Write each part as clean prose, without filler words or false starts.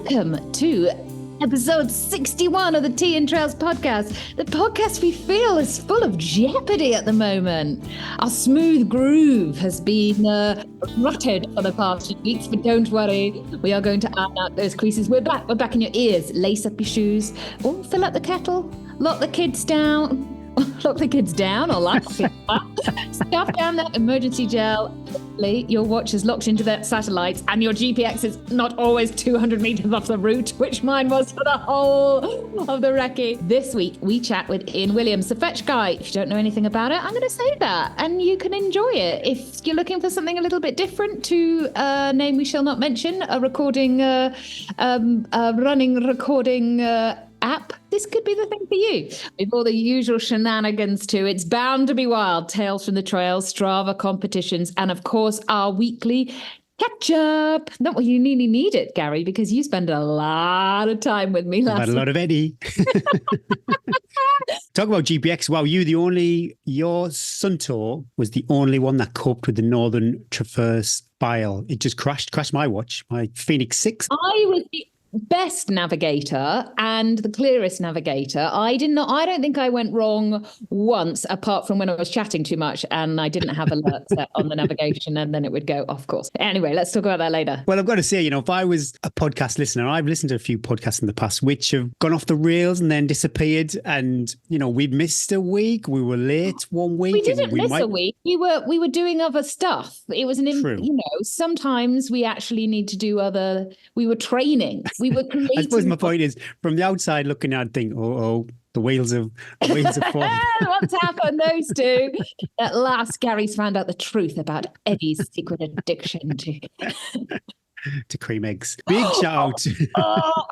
Welcome to episode 61 of the Tea and Trails podcast. The podcast we feel is full of jeopardy at the moment. Our smooth groove has been rutted for the past few weeks, but don't worry, we are going to iron out those creases. We're back in your ears. Lace up your shoes, or fill up the kettle, lock the kids down. Lock the kids down or lock the kids up. Stuff down that emergency gel. Hopefully your watch is locked into that satellite and your GPX is not always 200 meters off the route, which mine was for the whole of the recce. This week, we chat with Ian Williams, the fetch guy. If you don't know anything about it, I'm going to say that and you can enjoy it. If you're looking for something a little bit different to a name we shall not mention, a recording, running recording app, this could be the thing for you. With all the usual shenanigans too, it's bound to be wild. Tales from the trails, Strava competitions, and of course our weekly catch up. Not what you really need it, Gary, because you spend a lot of time with me last week. A lot of Eddie. Talk about GPX. Wow, your Suntour was the only one that coped with the Northern Traverse Bile. It just crashed my watch, my Phoenix 6. I was the best navigator and the clearest navigator. I don't think I went wrong once, apart from when I was chatting too much and I didn't have alerts set on the navigation and then it would go off course. Anyway, let's talk about that later. Well, I've got to say, if I was a podcast listener, I've listened to a few podcasts in the past which have gone off the rails and then disappeared, and we missed a week. We were late one week. We didn't miss a week. We were doing other stuff. It was sometimes we actually need to do other. We were training. We were creating. I suppose my point is, from the outside looking at, think, the wheels have fallen. What's happened, those two? At last, Gary's found out the truth about Eddie's secret addiction to cream eggs. Big shout out.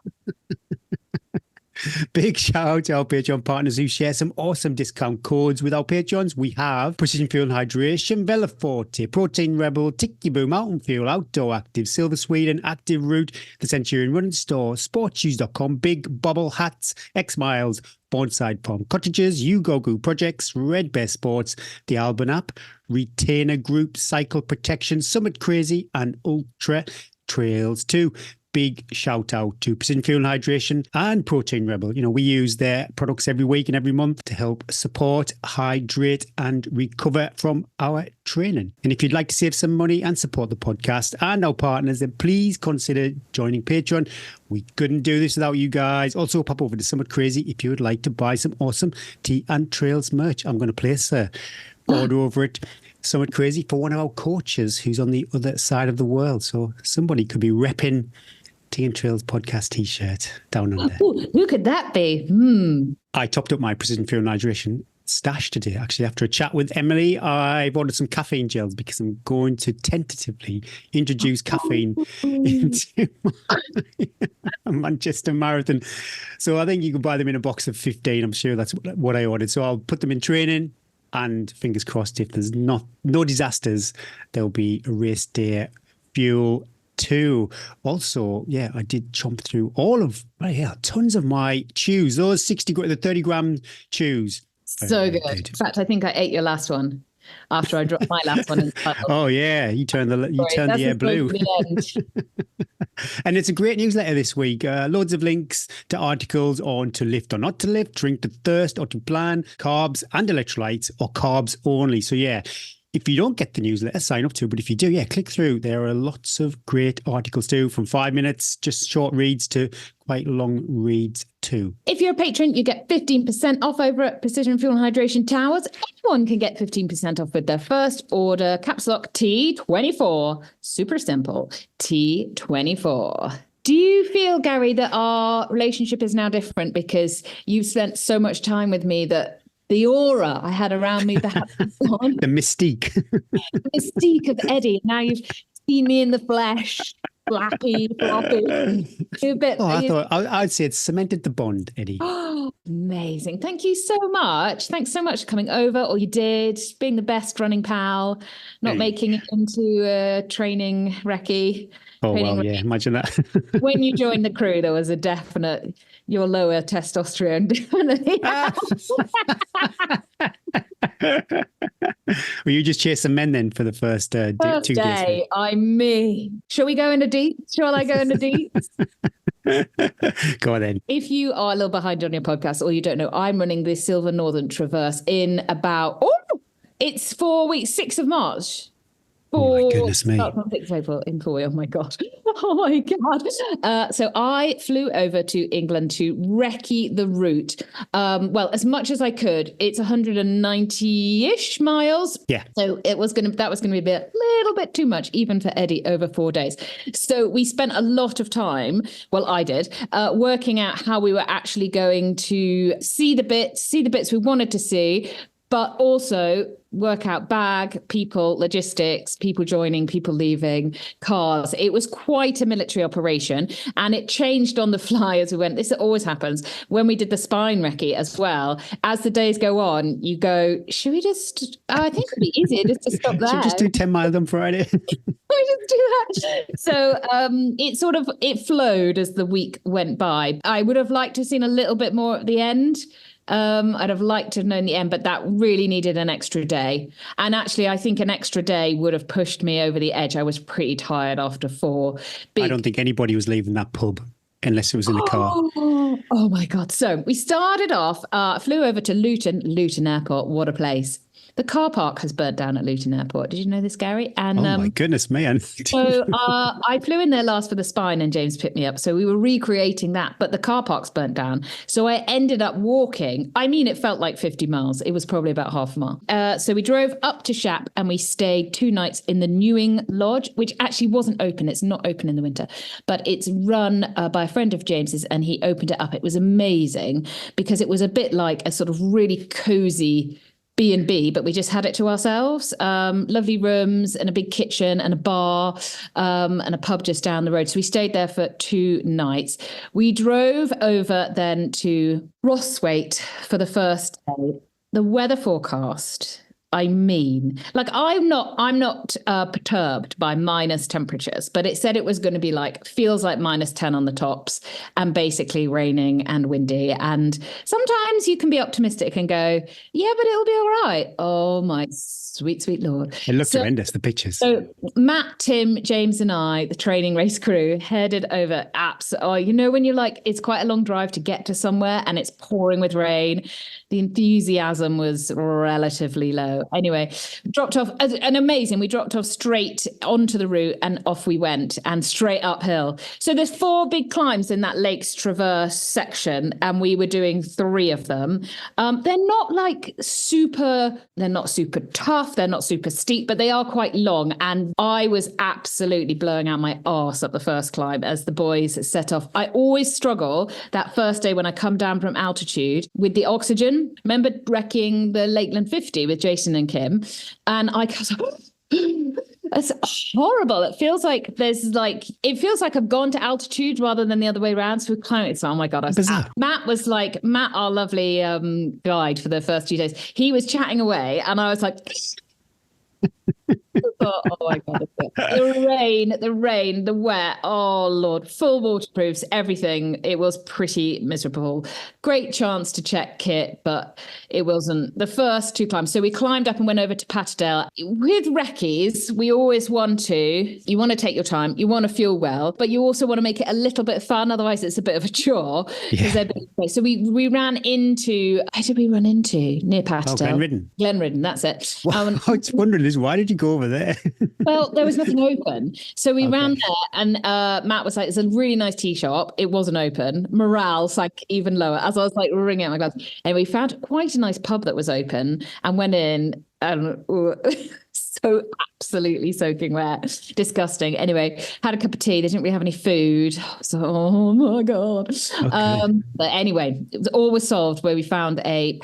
Big shout out to our Patreon partners who share some awesome discount codes with our Patreons. We have Precision Fuel and Hydration, Vela Forte, Protein Rebel, Tiki Boo, Mountain Fuel, Outdoor Active, Silver Sweden, Active Root, The Centurion Running Store, Sportshoes.com, Big Bobble Hats, X Miles, Bonside Farm Cottages, You Go Goo Projects, Red Bear Sports, the Alban app, Retainer Group, Cycle Protection, Summit Crazy, and Ultra Trails 2. Big shout out to Precision Fuel and Hydration and Protein Rebel. We use their products every week and every month to help support, hydrate, and recover from our training. And if you'd like to save some money and support the podcast and our partners, then please consider joining Patreon. We couldn't do this without you guys. Also, pop over to Summit Crazy if you would like to buy some awesome Tea and Trails merch. I'm going to place a order over it. Summit Crazy for one of our coaches who's on the other side of the world. So somebody could be repping Tea and Trails podcast t-shirt down under. Ooh, who could that be? I topped up my Precision Fuel and Hydration stash today, actually. After a chat with Emily, I've ordered some caffeine gels because I'm going to tentatively introduce caffeine into my Manchester Marathon. So I think you can buy them in a box of 15. I'm sure that's what I ordered. So I'll put them in training, and fingers crossed, if there's no disasters, there'll be a race day fuel too. Also, I did chomp through tons of my chews. Those 30 gram chews. So good. In fact, I think I ate your last one after I dropped my last one in the puddle. Oh yeah, you turned the air blue. And it's a great newsletter this week. Loads of links to articles on to lift or not to lift, drink to thirst or to plan, carbs and electrolytes, or carbs only. So if you don't get the newsletter, sign up to it. But if you do, click through. There are lots of great articles too, from 5 minutes, just short reads, to quite long reads too. If you're a patron, you get 15% off over at Precision Fuel and Hydration Towers. Anyone can get 15% off with their first order. Caps lock T24. Super simple. T24. Do you feel, Gary, that our relationship is now different because you've spent so much time with me that the aura I had around me perhaps is gone? The mystique. The mystique of Eddie. Now you've seen me in the flesh, floppy. I'd say it's cemented the bond, Eddie. Oh, amazing. Thank you so much. Thanks so much for coming over, or you did, being the best running pal, not making it into a training recce. Oh, well, yeah, imagine that. When you joined the crew, there was a definite, your lower testosterone definitely. Were you just chasing men then for the first 2 days? I mean, shall we go into deep? Shall I go into deep? Go on then. If you are a little behind on your podcast or you don't know, I'm running the Silver Northern Traverse in about, it's 4 weeks, 6th of March. Oh my goodness me. That's not 6th of April in 4 weeks. Oh my God. Oh my God. So I flew over to England to recce the route. Well, as much as I could. It's 190-ish miles. Yeah. So that was going to be a little bit too much, even for Eddie, over 4 days. So we spent a lot of time, well, I did, working out how we were actually going to see the bits we wanted to see, but also work out bag, people, logistics, people joining, people leaving, cars. It was quite a military operation, and it changed on the fly as we went. This always happens when we did the spine recce as well. As the days go on, you go, should we just, I think it'd be easier just to stop there. Should we just do 10 miles on Friday? We just do that. So it flowed as the week went by. I would have liked to have seen a little bit more at the end. I'd have liked to have known the end, but that really needed an extra day. And actually, I think an extra day would have pushed me over the edge. I was pretty tired after 4. I don't think anybody was leaving that pub unless it was in a car. Oh my God. So we started off, flew over to Luton Airport. What a place. The car park has burnt down at Luton Airport. Did you know this, Gary? And oh my goodness me. So I flew in there last for the spine and James picked me up. So we were recreating that, but the car park's burnt down. So I ended up walking. I mean, it felt like 50 miles. It was probably about half a mile. So we drove up to Shap and we stayed 2 nights in the Newing Lodge, which actually wasn't open. It's not open in the winter, but it's run by a friend of James's and he opened it up. It was amazing because it was a bit like a sort of really cozy B&B, but we just had it to ourselves. Lovely rooms and a big kitchen and a bar and a pub just down the road. So we stayed there for 2 nights. We drove over then to Rosswaite for the first day. The weather forecast, I mean, like I'm not perturbed by minus temperatures, but it said it was going to be like, feels like -10 on the tops and basically raining and windy. And sometimes you can be optimistic and go, yeah, but it'll be all right. Oh my sweet, sweet Lord. It looked horrendous, the pictures. So Matt, Tim, James and I, the training race crew, headed over when you're like, it's quite a long drive to get to somewhere and it's pouring with rain. The enthusiasm was relatively low. Anyway, dropped off we dropped off straight onto the route and off we went and straight uphill. So there's 4 big climbs in that Lakes Traverse section and we were doing 3 of them. They're not super tough. They're not super steep, but they are quite long. And I was absolutely blowing out my arse up the first climb as the boys set off. I always struggle that first day when I come down from altitude with the oxygen. Remember wrecking the Lakeland 50 with Jason and Kim? And I it's horrible. It feels like I've gone to altitude rather than the other way around. So we're climbing. It's oh my God. Matt, our lovely guide for the first 2 days, he was chatting away and I was like, oh my God. The rain, the wet. Oh Lord, full waterproofs, everything. It was pretty miserable. Great chance to check kit, but it wasn't the first 2 climbs. So we climbed up and went over to Patterdale. With recce's, we always you want to take your time, you want to fuel well, but you also want to make it a little bit fun. Otherwise it's a bit of a chore. Yeah. So we ran into, where did we run into? Near Patterdale. Glenridden, that's it. Well, I was wondering why did you go over there? Well, there was nothing open. So we ran there and Matt was like, it's a really nice tea shop. It wasn't open. Morale sank even lower as I was like wringing out my gloves. And we found quite a nice pub that was open and went in and so absolutely soaking wet. Disgusting. Anyway, had a cup of tea. They didn't really have any food. So, oh my God. Okay. But anyway, it was always solved where we found a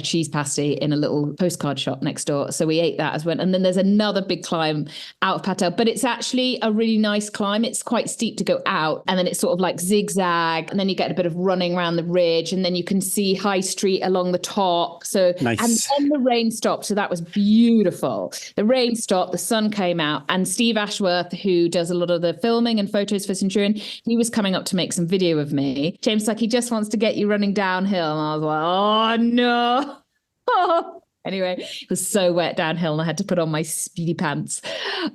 cheese pasty in a little postcard shop next door. So we ate that as well. And then there's another big climb out of Patterdale, but it's actually a really nice climb. It's quite steep to go out and then it's sort of like zigzag. And then you get a bit of running around the ridge and then you can see High Street along the top. So, nice. And then the rain stopped. So that was beautiful. The rain stopped, the sun came out, and Steve Ashworth, who does a lot of the filming and photos for Centurion, he was coming up to make some video of me. James, like, he just wants to get you running downhill. And I was like, oh, no. Anyway, it was so wet downhill and I had to put on my speedy pants.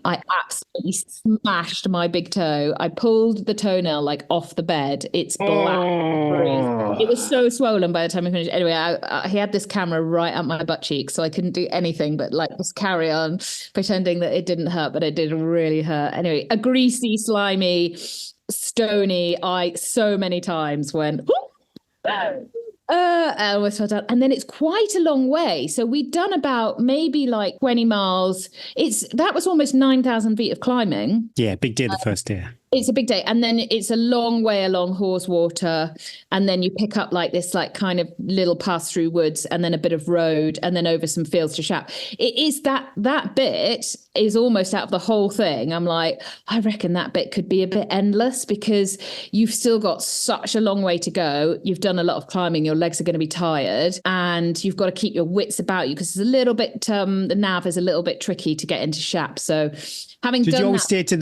I absolutely smashed my big toe. I pulled the toenail like off the bed. It's black. It was so swollen by the time I finished. Anyway, he had this camera right up my butt cheek, so I couldn't do anything but like just carry on pretending that it didn't hurt, but it did really hurt. Anyway, a greasy, slimy, stony, I so many times went, I almost fell down. And then it's quite a long way. So we'd done about maybe like 20 miles. That was almost 9,000 feet of climbing. Yeah, big day the first day. It's a big day. And then it's a long way along Haweswater. And then you pick up like this like kind of little pass through woods and then a bit of road and then over some fields to Shap. It is that bit is almost out of the whole thing. I'm like, I reckon that bit could be a bit endless because you've still got such a long way to go. You've done a lot of climbing. Your legs are going to be tired and you've got to keep your wits about you because it's a little bit, the nav is a little bit tricky to get into Shap. So having done you always stay to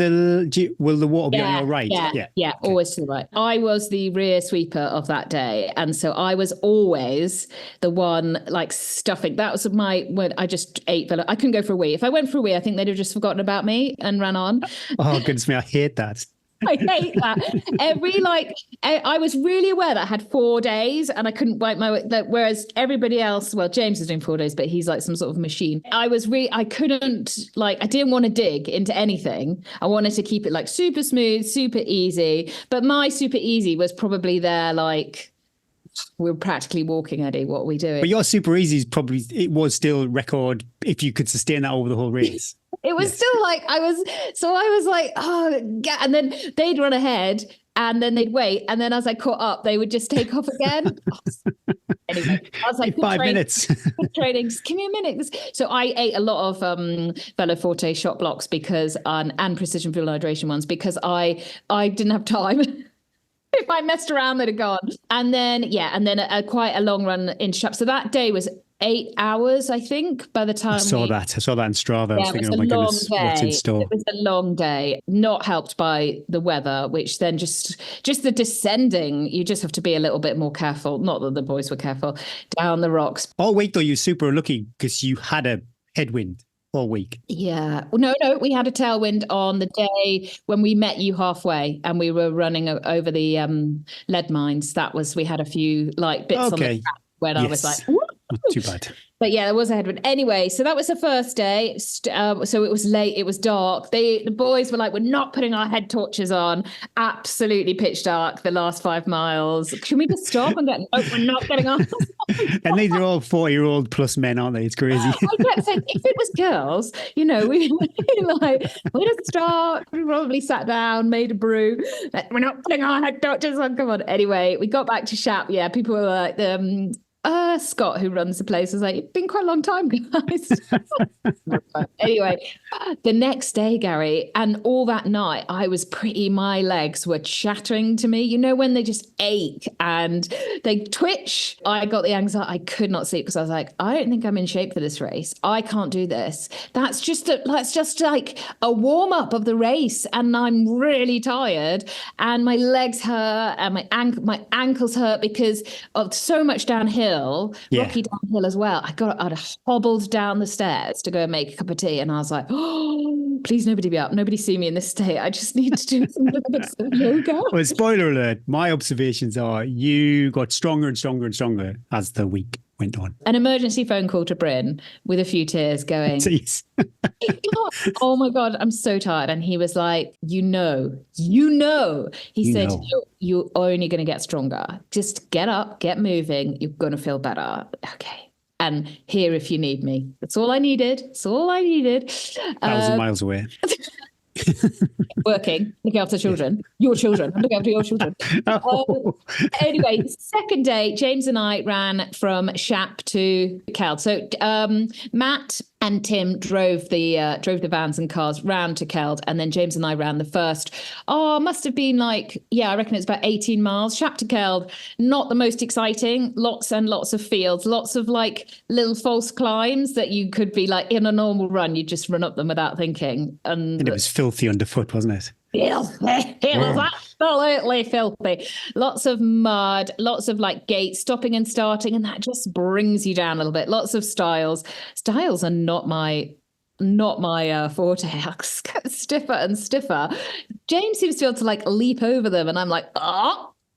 will the water be on your right? Yeah, okay. Always to the right. I was the rear sweeper of that day. And so I was always the one like stuffing. That was when I just ate. I couldn't go for a wee. If I went for a wee, I think they'd have just forgotten about me and ran on. Oh, goodness me. I hate that. I hate that. I was really aware that I had 4 days and I couldn't wipe my, whereas everybody else, well, James is doing 4 days, but he's like some sort of machine. I didn't want to dig into anything. I wanted to keep it like super smooth, super easy. But my super easy was probably there like, we're practically walking, Eddie. What are we doing? But your super easy it was still record if you could sustain that over the whole race. It was still like, I was like, oh, yeah. And then they'd run ahead and then they'd wait. And then as I caught up, they would just take off again. Anyway, I was like, 5 minutes. Good training. Just give me a minute. So I ate a lot of Velo Forte shot blocks and precision fuel hydration ones because I didn't have time. If I messed around, they'd have gone. And then, quite a long run in Shap. So that day was 8 hours, I think, by the time I saw that in Strava. I was thinking, oh my goodness, what's in store? It was a long day, not helped by the weather, which then just the descending, you just have to be a little bit more careful. Not that the boys were careful, down the rocks. All week, though, you're super lucky because you had a headwind all week. Yeah. No, we had a tailwind on the day when we met you halfway and we were running over the lead mines. We had a few like bits on the track when I was like, whoop. Not too bad. But yeah, there was a headwind. Anyway, so that was the first day. So it was late. It was dark. The boys were like, we're not putting our head torches on. Absolutely pitch dark the last 5 miles. Can we just stop and get, no, we're not getting on. And these are all 40-year-old plus men, aren't they? It's crazy. I kept saying, if it was girls, we'd have start. We probably sat down, made a brew. We're not putting our head torches on. Come on. Anyway, we got back to Shap. Yeah, people were like, Scott, who runs the place, was like, it's been quite a long time, guys. Anyway, the next day, Gary, and all that night, my legs were chattering to me. When they just ache and they twitch. I got the anxiety. I could not sleep because I was like, I don't think I'm in shape for this race. I can't do this. That's just like a warm up of the race. And I'm really tired and my legs hurt and my ankles hurt because of so much downhill. Rocky downhill as well. I'd hobbled down the stairs to go and make a cup of tea and I was like, oh, please nobody be up. Nobody see me in this state. I just need to do some little bits of yoga. Well, spoiler alert, my observations are you got stronger and stronger and stronger as the week went on. An emergency phone call to Bryn with a few tears going, oh my God, I'm so tired. And he was like, he said, you're only going to get stronger. Just get up, get moving. You're going to feel better. Okay. And here if you need me. That's all I needed. 1,000 miles away. Working, looking after children. Your children. I'm looking after your children. Anyway, second day, James and I ran from Shap to Keld. So Matt and Tim drove the vans and cars round to Keld, and then James and I ran the first. Must have been I reckon it's about 18 miles. Shap to Keld, not the most exciting. Lots and lots of fields, lots of like little false climbs that you could be like in a normal run, you just run up them without thinking. And it was filthy underfoot, wasn't it? Filthy. It was absolutely filthy. Lots of mud, lots of like gates stopping and starting, and that just brings you down a little bit. Lots of stiles. Stiles are not my forte. I get stiffer and stiffer. James seems to be able to like leap over them, and I'm like,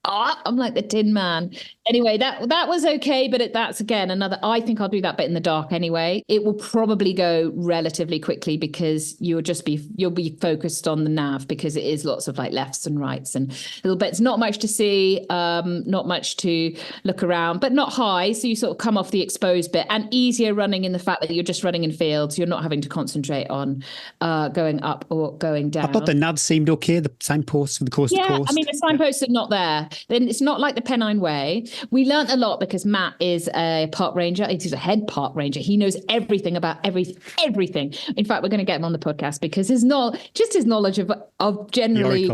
I'm like the Tin Man. Anyway, that was okay, but that's again another. I think I'll do that bit in the dark anyway. It will probably go relatively quickly because you'll be focused on the nav because it is lots of like lefts and rights and little bits. Not much to see, not much to look around, but not high. So you sort of come off the exposed bit and easier running in the fact that you're just running in fields. You're not having to concentrate on going up or going down. I thought the nav seemed okay. The signposts for the coast to coast. I mean, the signposts are not there. Then it's not like the Pennine Way. We learnt a lot because Matt is a park ranger. He's a head park ranger. He knows everything about everything. In fact, we're going to get him on the podcast because his knowledge of generally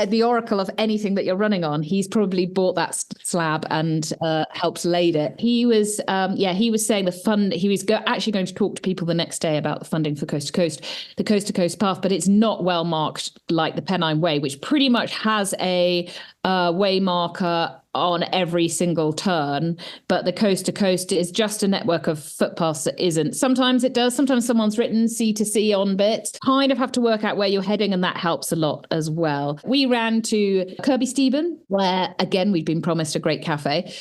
the oracle of anything that you're running on. He's probably bought that slab and helped laid it. He was saying the fund. He was actually going to talk to people the next day about the funding for the coast to coast path, but it's not well marked like the Pennine Way, which pretty much has a way marker on every single turn, but the coast to coast is just a network of footpaths that isn't. Sometimes it does. Sometimes someone's written C to C on bits. Kind of have to work out where you're heading, and that helps a lot as well. We ran to Kirby Stephen, where again we'd been promised a great cafe.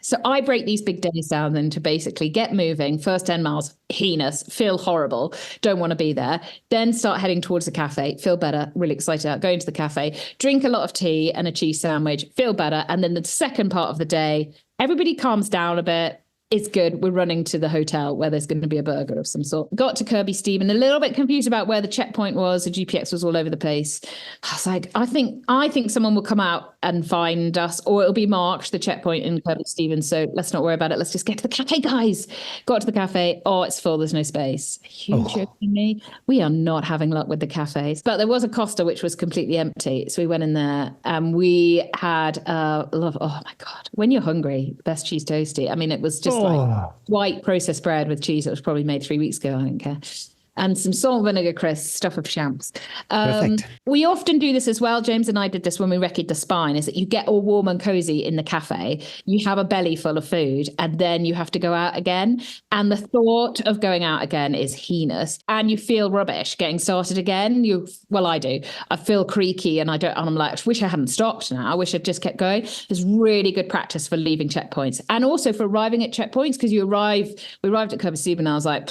So I break these big days down then to basically get moving. First 10 miles, heinous, feel horrible, don't want to be there. Then start heading towards the cafe, feel better, really excited about going to the cafe, drink a lot of tea and a cheese sandwich, feel better. And then the second part of the day, everybody calms down a bit. It's good. We're running to the hotel where there's going to be a burger of some sort. Got to Kirby Stephen, a little bit confused about where the checkpoint was. The GPX was all over the place. I was like, I think someone will come out and find us, or it'll be marked, the checkpoint in Kirby Stephen. So let's not worry about it. Let's just get to the cafe, guys. Got to the cafe. Oh, it's full. There's no space. Joking me. We are not having luck with the cafes. But there was a Costa which was completely empty. So we went in there and we had oh my God. When you're hungry, best cheese toasty. I mean, it was just like white processed bread with cheese that was probably made 3 weeks ago. I don't care. And some salt and vinegar crisps, stuff of champs. Perfect. We often do this as well. James and I did this when we recce'd the spine, is that you get all warm and cozy in the cafe. You have a belly full of food and then you have to go out again. And the thought of going out again is heinous. And you feel rubbish getting started again. I do. I feel creaky and I'm like, I wish I hadn't stopped now. I wish I'd just kept going. It's really good practice for leaving checkpoints and also for arriving at checkpoints because we arrived at Kirby Stephen and I was like,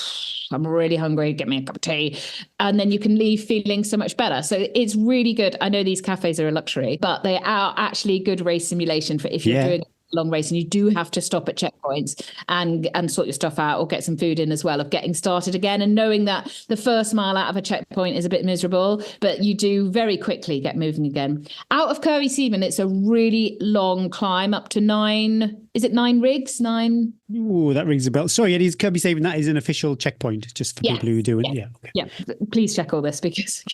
I'm really hungry, get me a cup of tea. And then you can leave feeling so much better. So it's really good. I know these cafes are a luxury, but they are actually good race simulation for if you're doing a long race and you do have to stop at checkpoints and sort your stuff out or get some food in as well, of getting started again and knowing that the first mile out of a checkpoint is a bit miserable, but you do very quickly get moving again. Out of Kirby Stephen, it's a really long climb up to 9. Is it 9 rigs? 9? Ooh, that rings a bell. Sorry, it is Kirby Stephen. That is an official checkpoint, just for people who do it. Yeah. Okay. Yeah. Please check all this because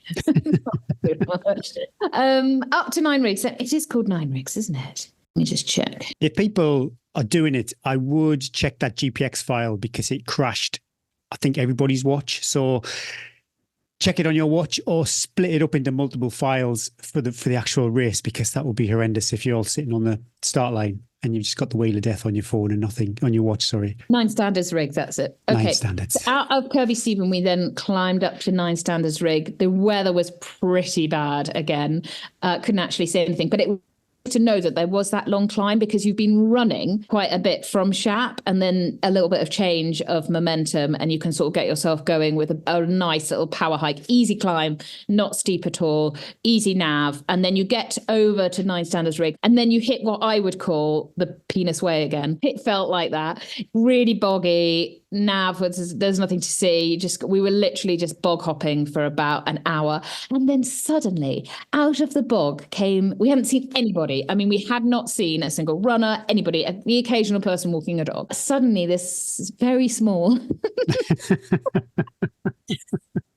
up to 9 rigs. It is called 9 rigs, isn't it? Let me just check. If people are doing it, I would check that GPX file because it crashed, I think, everybody's watch. So check it on your watch or split it up into multiple files for the actual race, because that would be horrendous if you're all sitting on the start line and you've just got the wheel of death on your phone and nothing on your watch, sorry. 9 standards rig, that's it. Okay. 9 standards. So out of Kirby Stephen, we then climbed up to 9 standards rig. The weather was pretty bad again. Couldn't actually say anything, but it to know that there was that long climb because you've been running quite a bit from Shap and then a little bit of change of momentum and you can sort of get yourself going with a nice little power hike, easy climb, not steep at all, easy nav. And then you get over to 9 standards rig and then you hit what I would call the penis way again. It felt like that, really boggy. Nav, there's nothing to see. We were literally just bog hopping for about an hour. And then suddenly out of the bog we hadn't seen anybody. I mean, we had not seen a single runner, anybody, the occasional person walking a dog. Suddenly this very small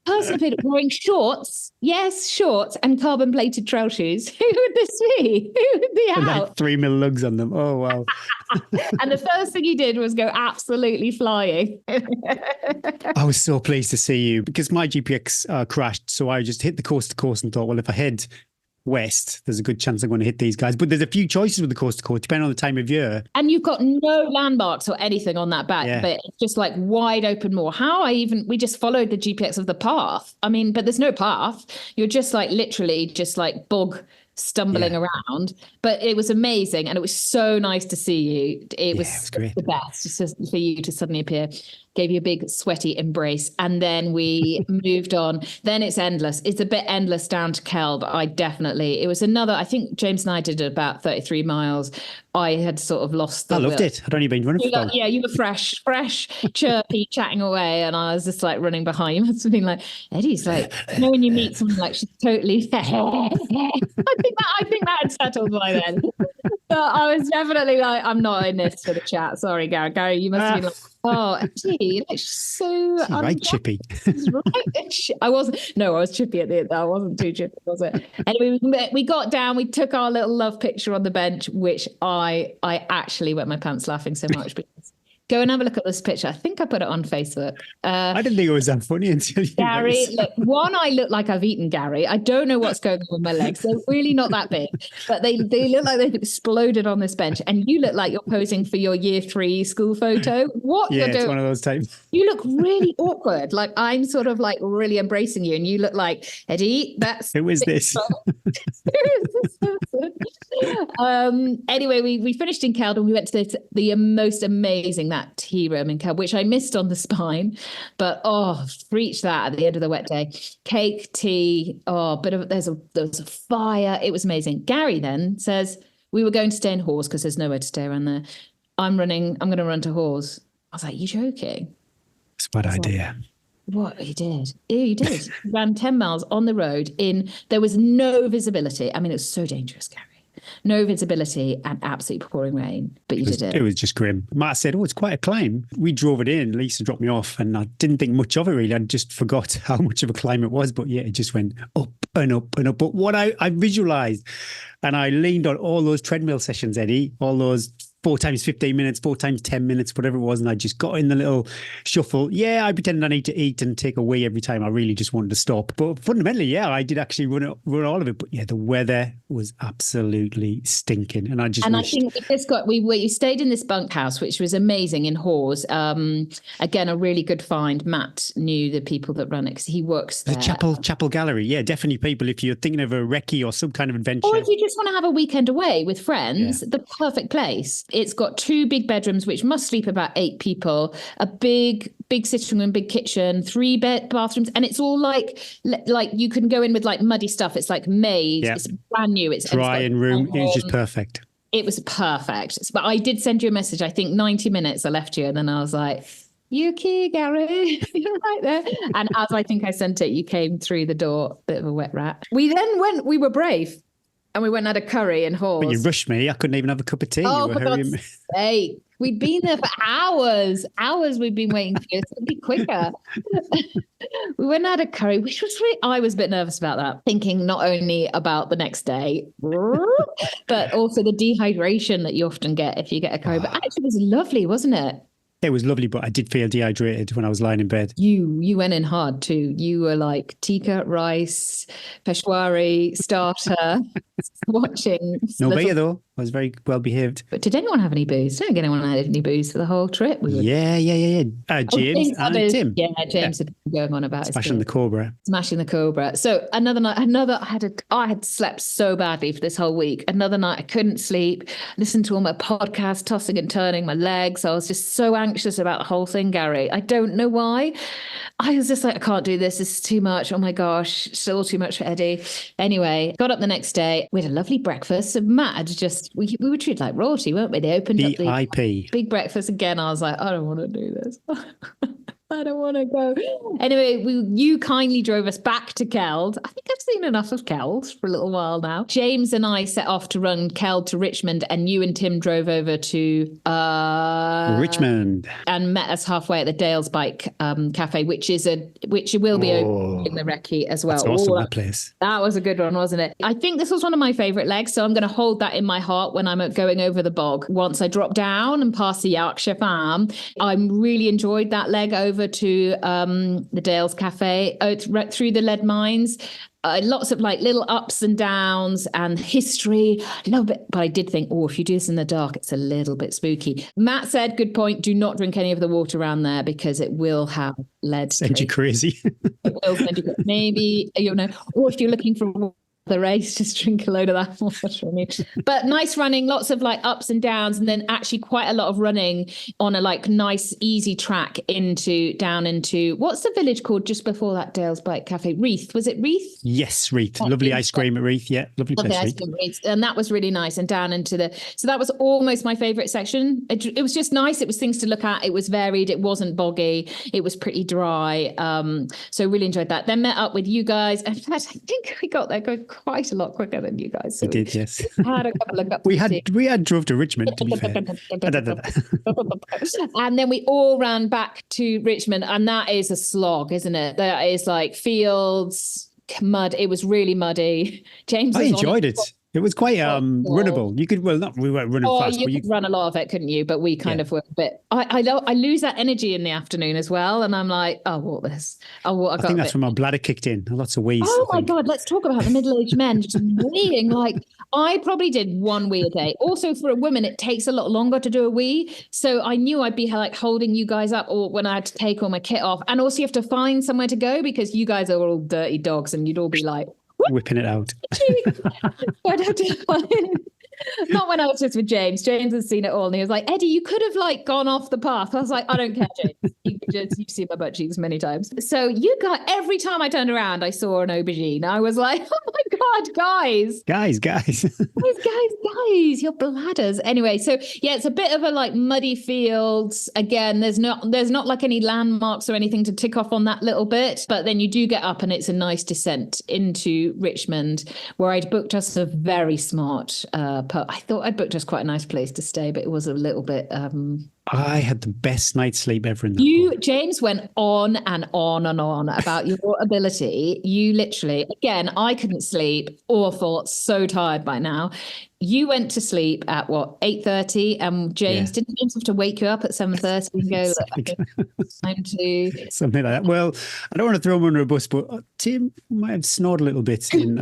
person wearing shorts Yes, shorts and carbon-plated trail shoes. Who would this be? Who would be With out? like 3 mil lugs on them. Oh, wow. And the first thing he did was go absolutely flying. I was so pleased to see you because my GPX crashed. So I just hit the coast to coast and thought, well, if I head west, there's a good chance I'm going to hit these guys. But there's a few choices with the coast to coast, depending on the time of year. And you've got no landmarks or anything on that back, Yeah. but it's just like wide open moor. We just followed the GPX of the path. I mean, but there's no path. You're just like literally just like bog stumbling around. But it was amazing. And it was so nice to see you. It was great. The best just for you to suddenly appear. Gave you a big sweaty embrace. And then we moved on. Then it's endless. It's a bit endless down to Kelb. It was another, I think James and I did about 33 miles. I had sort of lost the I loved it. I'd only been running for long. Yeah, you were fresh, chirpy, chatting away. And I was just like running behind. You must have been like, Eddie's like, when you meet someone like she's totally I think that had settled by then. But I was definitely like, I'm not in this for the chat. Sorry, Gary. Gary, you must have been like, oh, gee, like so right, chippy. Right. I was chippy at the end. I wasn't too chippy, was it? Anyway, we got down, we took our little love picture on the bench, which I actually wet my pants laughing so much because go and have a look at this picture. I think I put it on Facebook. I didn't think it was that funny until you Gary, look, I look like I've eaten Gary. I don't know what's going on with my legs. They're really not that big, but they look like they've exploded on this bench. And you look like you're posing for your year 3 school photo. What yeah, you're doing? It's one of those times. You look really awkward. Like I'm sort of like really embracing you, and you look like Eddie. Who is this? Anyway, we finished in Kelb and we went to the most amazing that tea room in Kelb, which I missed on the spine, but reached that at the end of the wet day. Cake, tea, there was a fire. It was amazing. Gary then says we were going to stay in Hawes because there's nowhere to stay around there. I'm going to run to Hawes. I was like, you joking? It's a bad idea. What he did. He did. He ran 10 miles on the road there was no visibility. I mean, it was so dangerous, Gary. No visibility and absolutely pouring rain, but you did it. It was just grim. Matt said, it's quite a climb. We drove it in. Lisa dropped me off and I didn't think much of it really. I just forgot how much of a climb it was. But yeah, it just went up and up and up. But what I visualized, and I leaned on all those treadmill sessions, Eddie, all those 4 times 15 minutes, 4 times 10 minutes, whatever it was. And I just got in the little shuffle. Yeah, I pretended I need to eat and take a wee every time. I really just wanted to stop. But fundamentally, yeah, I did actually run all of it. But yeah, the weather was absolutely stinking. And I think we stayed in this bunkhouse, which was amazing in Hawes. Again, a really good find. Matt knew the people that run it because he works there. The Chapel Gallery. Yeah, definitely people if you're thinking of a recce or some kind of adventure. Or if you just want to have a weekend away with friends, the perfect place. It's got 2 big bedrooms, which must sleep about 8 people, a big sitting room, big kitchen, 3 bathrooms. And it's all like you can go in with like muddy stuff. It's like made. Yeah. It's brand new. It's dry and room. It was just perfect. It was perfect. But I did send you a message. I think 90 minutes I left you. And then I was like, you okay, Gary? You're right there. And as I think I sent it, you came through the door, bit of a wet rat. We were brave. And we went and had a curry in Hawes. But you rushed me. I couldn't even have a cup of tea. Oh, for God's sake. We'd been there for hours. Hours we'd been waiting for you. It's going to be quicker. We went and had a curry, which was really, I was a bit nervous about that, thinking not only about the next day, but also the dehydration that you often get if you get a curry. But actually it was lovely, wasn't it? It was lovely, but I did feel dehydrated when I was lying in bed. You went in hard too. You were like tikka, rice, peshwari, starter, watching. No beer though. I was very well behaved. But did anyone have any booze? Don't think anyone had any booze for the whole trip. Yeah. James and Tim. Yeah, James had been going on about Smashing the Cobra. So another night, I had slept so badly for this whole week. Another night I couldn't sleep, listened to all my podcasts, tossing and turning my legs. I was just so anxious about the whole thing, Gary. I don't know why. I was just like, I can't do this. This is too much. Oh my gosh, still too much for Eddie. Anyway, got up the next day. We had a lovely breakfast. So Matt had we were treated like royalty, weren't we? They opened up the big breakfast again. I was like, I don't want to do this. I don't want to go. Anyway, you kindly drove us back to Keld. I think I've seen enough of Keld for a little while now. James and I set off to run Keld to Richmond, and you and Tim drove over to Richmond and met us halfway at the Dale's Bike Cafe, which will be open in the recce as well. That's awesome, that place. That was a good one, wasn't it? I think this was one of my favourite legs, so I'm going to hold that in my heart when I'm going over the bog. Once I drop down and past the Yorkshire Farm, I really enjoyed that leg over to the Dale's Cafe, through the lead mines. Lots of like little ups and downs and history. A little bit, but I did think, if you do this in the dark, it's a little bit spooky. Matt said, good point. Do not drink any of the water around there because it will have lead. Send you crazy. It will send you maybe, or if you're looking for the race, just drink a load of that water. But nice running, lots of like ups and downs, and then actually quite a lot of running on a like nice easy track down into what's the village called just before that Dale's Bike Cafe? Reeth. Was it Reeth? Yes, Reeth. Lovely ice cream at Reeth. Yeah, lovely place. Ice cream, and that was really nice. And down into so that was almost my favourite section. It was just nice. It was things to look at. It was varied. It wasn't boggy. It was pretty dry. So really enjoyed that. Then met up with you guys. In fact, I think we got there quite a lot quicker than you guys. So we did, yes. Had a couple of we had drove to Richmond, to be fair. And then we all ran back to Richmond, and that is a slog, isn't it? That is like fields, mud. It was really muddy. James, I enjoyed it. It was quite runnable. You could, we weren't running fast. You could run a lot of it, couldn't you? But we kind of were a bit. I lose that energy in the afternoon as well, and I'm like, walk this. I think that's when my bladder kicked in. Lots of wheeze. Oh my God, let's talk about the middle-aged men just weeing. Like, I probably did one wee a day. Also, for a woman, it takes a lot longer to do a wee. So I knew I'd be like holding you guys up, or when I had to take all my kit off. And also, you have to find somewhere to go because you guys are all dirty dogs, and you'd all be like, whipping it out. I'd have to not when I was just with James. James has seen it all, and he was like, Eddie, you could have like gone off the path. I was like, I don't care, James. You've seen my butt cheeks many times. So you got, every time I turned around, I saw an aubergine. I was like, oh my God, guys, your bladders. Anyway, so yeah, it's a bit of a like muddy fields. Again, there's not like any landmarks or anything to tick off on that little bit, but then you do get up and it's a nice descent into Richmond, where I'd booked us a very smart I thought I'd booked us quite a nice place to stay, but it was a little bit I had the best night's sleep ever in that James went on and on and on about your ability. You literally, again, I couldn't sleep, awful, so tired by now. You went to sleep at 8:30, and didn't James have to wake you up at 7:30 and go, look, time to something like that? Well, I don't want to throw him under a bus, but Tim might have snored a little bit in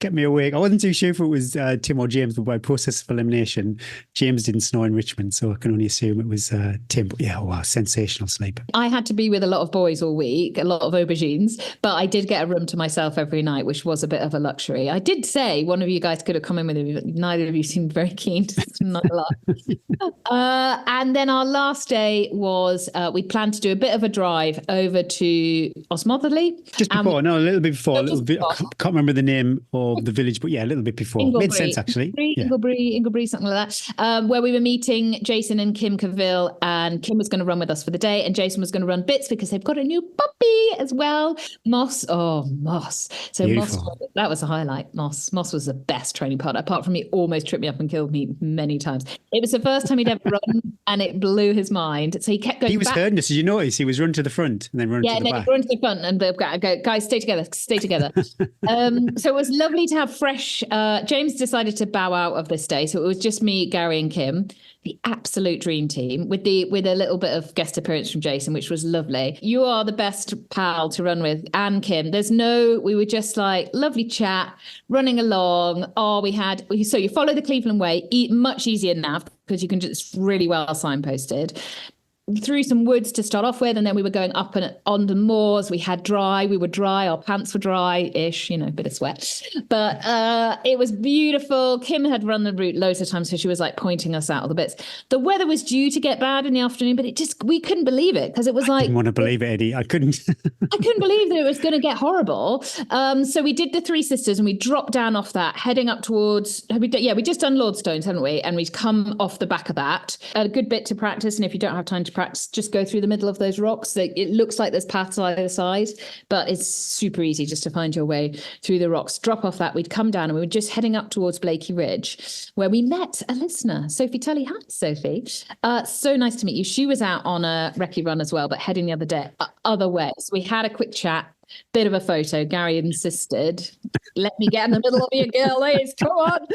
kept me awake. I wasn't too sure if it was Tim or James, but by process of elimination, James didn't snore in Richmond, so I can only assume it was Tim. But yeah, wow, sensational sleep. I had to be with a lot of boys all week, a lot of aubergines, but I did get a room to myself every night, which was a bit of a luxury. I did say one of you guys could have come in with me, but neither of you seemed very keen to not a lot. And then our last day was we planned to do a bit of a drive over to Osmotherley. Just before, a little bit before. I can't remember the name of the village, but yeah, a little bit before. Inglebury. Made sense, actually. Inglebury, something like that, where we were meeting Jason and Kim Cavill, and Kim was going to run with us for the day, and Jason was going to run bits because they've got a new puppy as well. Moss. So Beautiful. Moss, that was a highlight. Moss was the best training partner, apart from he almost tripped me up and killed me many times. It was the first time he'd ever run, and it blew his mind. So he kept going. He was herding us. Did you notice? He was running to the front and then running to the back. Yeah, and then run to the front and go, guys, stay together. So it was lovely to have fresh. James decided to bow out of this day, so it was just me, Gary, and Kim. The absolute dream team with a little bit of guest appearance from Jason, which was lovely. You are the best pal to run with, and Kim. We were just like lovely chat, running along. So you follow the Cleveland Way, much easier now because you can just really well signposted. through some woods to start off with, and then we were going up and on the moors. We were dry, our pants were dry-ish, a bit of sweat. But it was beautiful. Kim had run the route loads of times, so she was like pointing us out all the bits. The weather was due to get bad in the afternoon, but we couldn't believe it, because it was I didn't want to believe it, Eddie. I couldn't. I couldn't believe that it was going to get horrible. So we did the Three Sisters, and we dropped down off that, heading up towards, we just done Lordstones, haven't we? And we'd come off the back of that. A good bit to practice, and if you don't have time to practice, just go through the middle of those rocks. It looks like there's paths either side, but it's super easy just to find your way through the rocks. Drop off that, we'd come down, and we were just heading up towards Blakey Ridge, where we met a listener, Sophie Tully. Hi, Sophie. So nice to meet you. She was out on a recce run as well, but heading the other way. So we had a quick chat, bit of a photo. Gary insisted, let me get in the middle of you, girlies, come on.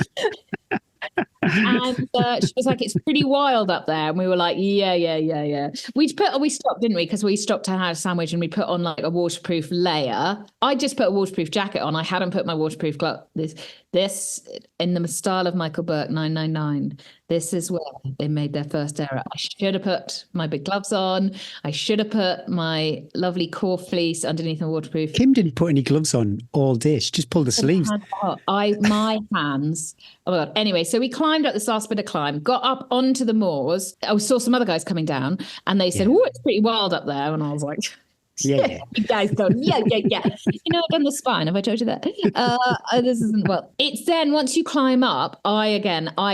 And she was like, it's pretty wild up there. And we were like, yeah. We stopped, didn't we? Because we stopped to have a sandwich, and we put on like a waterproof layer. I just put a waterproof jacket on. I hadn't put my waterproof glove. This in the style of Michael Burke, 999. This is where they made their first error. I should have put my big gloves on. I should have put my lovely core fleece underneath my waterproof. Kim didn't put any gloves on all day. She just pulled the sleeves. My hands. Oh my God. Anyway, so we climbed up this last bit of climb, got up onto the moors. I saw some other guys coming down, and they said, oh, it's pretty wild up there. And I was like, yeah. You guys don't. Yeah. I've done the spine. Have I told you that? This isn't, well, it's then once you climb up, I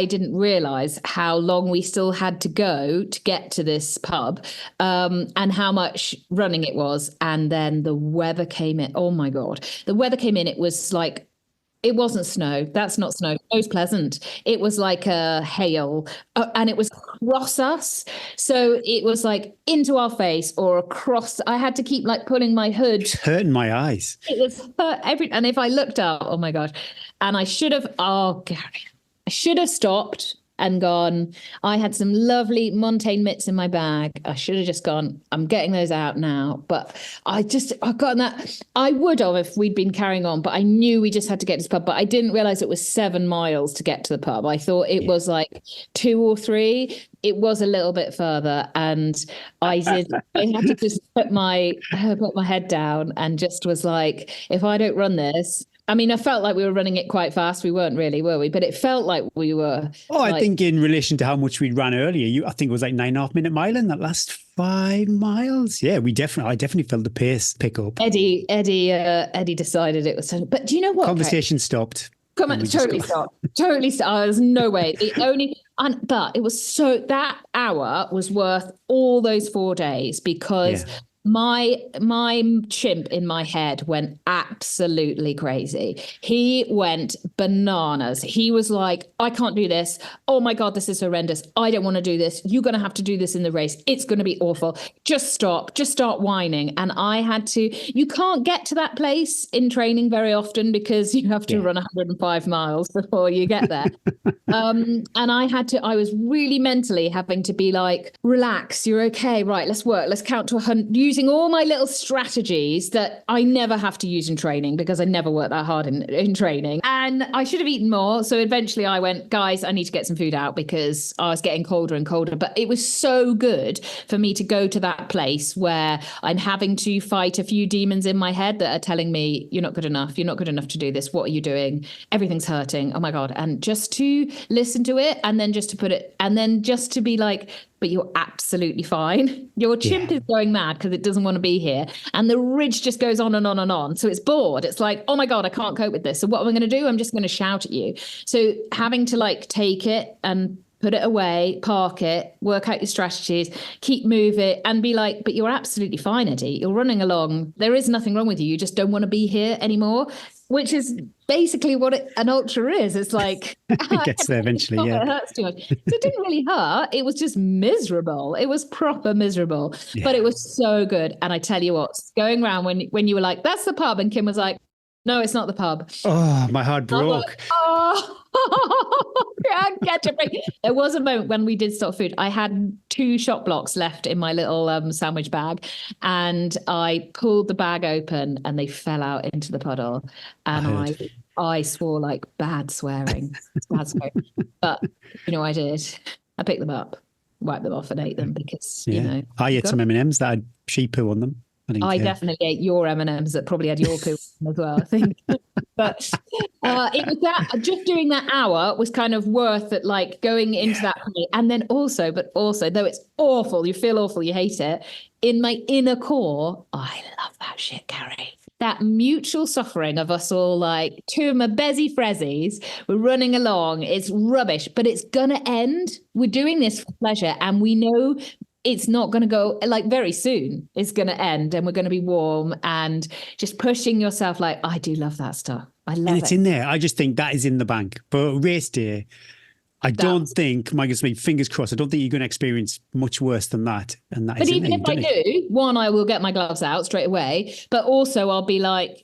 didn't realize how long we still had to go to get to this pub, and how much running it was. And then the weather came in. Oh my God. The weather came in. It was like, it wasn't snow. That's not snow. It was pleasant. It was like a hail, and it was across us. So it was like into our face or across. I had to keep like pulling my hood. It's hurting my eyes. It was hurt and if I looked up, oh my gosh. And I should have, Gary, I should have stopped and gone, I had some lovely Montane mitts in my bag. I should have just gone, I'm getting those out now. But I've gotten that. I would have if we'd been carrying on, but I knew we just had to get to the pub. But I didn't realize it was 7 miles to get to the pub. I thought it was like 2 or 3. It was a little bit further. And I had to just put my head down and just was like, if I don't run this, I mean, I felt like we were running it quite fast. We weren't really, were we? But it felt like we were. Oh, I think in relation to how much we ran earlier, I think it was like 9.5 minute mile in that last 5 miles. Yeah, I definitely felt the pace pick up. Eddie decided it was. But do you know what? Conversation stopped. Totally stopped. Totally stopped. There's no way. But it was that hour was worth all those 4 days, because my chimp in my head went absolutely crazy. He went bananas. He was like, I can't do this. Oh my God, this is horrendous. I don't want to do this. You're going to have to do this in the race. It's going to be awful. Just stop. Just start whining. And I had to, you can't get to that place in training very often, because you have to run 105 miles before you get there. And I was really mentally having to be like, relax, you're okay. Right, let's work. Let's count to 100. Using all my little strategies that I never have to use in training, because I never work that hard in training. And I should have eaten more. So eventually I went, guys, I need to get some food out, because I was getting colder and colder. But it was so good for me to go to that place where I'm having to fight a few demons in my head that are telling me, you're not good enough. You're not good enough to do this. What are you doing? Everything's hurting. Oh my God. And just to listen to it, and then just to put it, and then just to be like, but you're absolutely fine. Your chimp is going mad because it doesn't want to be here. And the ridge just goes on and on and on. So it's bored. It's like, oh my God, I can't cope with this. So what am I going to do? I'm just going to shout at you. So having to like take it and put it away, park it, work out your strategies, keep moving, and be like, but you're absolutely fine, Eddie. You're running along. There is nothing wrong with you. You just don't want to be here anymore, which is basically what an ultra is. It's like, it gets there eventually. It hurts too much. So it didn't really hurt. It was just miserable. It was proper miserable, but it was so good. And I tell you what, going around when you were like, that's the pub, and Kim was like, no, it's not the pub. Oh, my heart broke. Like, can't catch a break. There was a moment when we did stop food. I had 2 shot blocks left in my little sandwich bag, and I pulled the bag open and they fell out into the puddle. And I swore like bad swearing. But you know what I did? I picked them up. wiped them off and ate them because, I ate some M&Ms that had sheep poo on them. I definitely ate your M&Ms that probably had your poo as well, I think. But it was that, just doing that hour was kind of worth it, like going into that. And then also, though it's awful, you feel awful, you hate it, in my inner core, I love that shit, Carrie. That mutual suffering of us all, like two of my bezzy frezzies, we're running along, it's rubbish, but it's gonna end. We're doing this for pleasure, and we know it's not going to go, like, very soon it's going to end, and we're going to be warm, and just pushing yourself, like, I do love that stuff. I love it. And it's in there. I just think that is in the bank. But race day, I don't think, my goodness me, fingers crossed, I don't think you're going to experience much worse than that. And that but even if I do, one, I will get my gloves out straight away, but also I'll be like,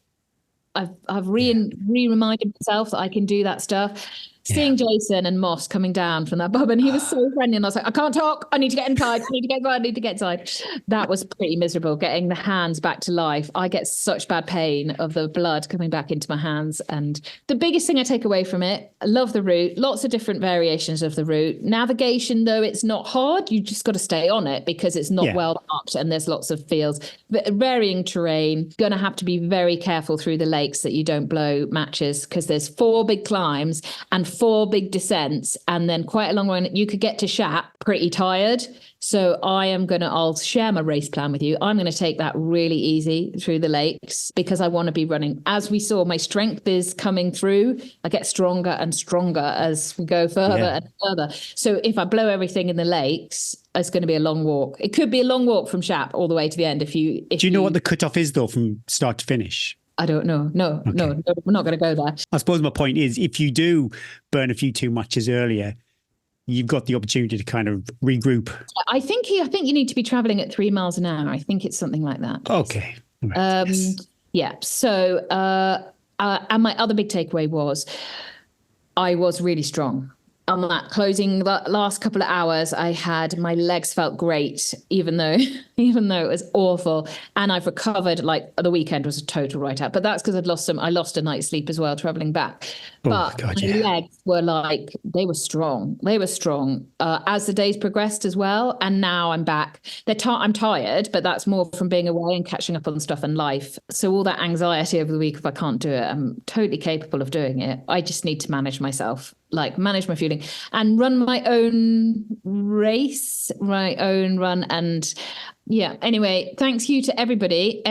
I've re-reminded myself that I can do that stuff. Seeing Jason and Moss coming down from that pub, and he was so friendly, and I was like, I can't talk, I need to get inside, I need to get inside. That was pretty miserable, getting the hands back to life. I get such bad pain of the blood coming back into my hands. And the biggest thing I take away from it, I love the route, lots of different variations of the route. Navigation, though, it's not hard, you just got to stay on it because it's not well marked, and there's lots of fields, varying terrain. Gonna have to be very careful through the lakes that you don't blow matches, because there's 4 big climbs and 4 big descents, and then quite a long one. You could get to Shap pretty tired. So I'll share my race plan with you. I'm going to take that really easy through the lakes because I want to be running. As we saw, my strength is coming through. I get stronger and stronger as we go further and further. So if I blow everything in the lakes, it's going to be a long walk. It could be a long walk from Shap all the way to the end. Do you know what the cutoff is, though, from start to finish? I don't know. No, we're not going to go there. I suppose my point is, if you do burn a few too matches earlier, you've got the opportunity to kind of regroup. I think you need to be traveling at 3 miles an hour. I think it's something like that. Okay. Right. Yeah. So, and my other big takeaway was I was really strong. On that closing last couple of hours, my legs felt great, even though it was awful. And I've recovered. Like, the weekend was a total write out, but that's because I lost a night's sleep as well traveling back. My legs were like, they were strong. As the days progressed as well. And now I'm back. I'm tired, but that's more from being away and catching up on stuff and life. So all that anxiety over the week, if I can't do it, I'm totally capable of doing it. I just need to manage myself, like manage my fueling and run my own race, my own run. And anyway, thanks you to everybody,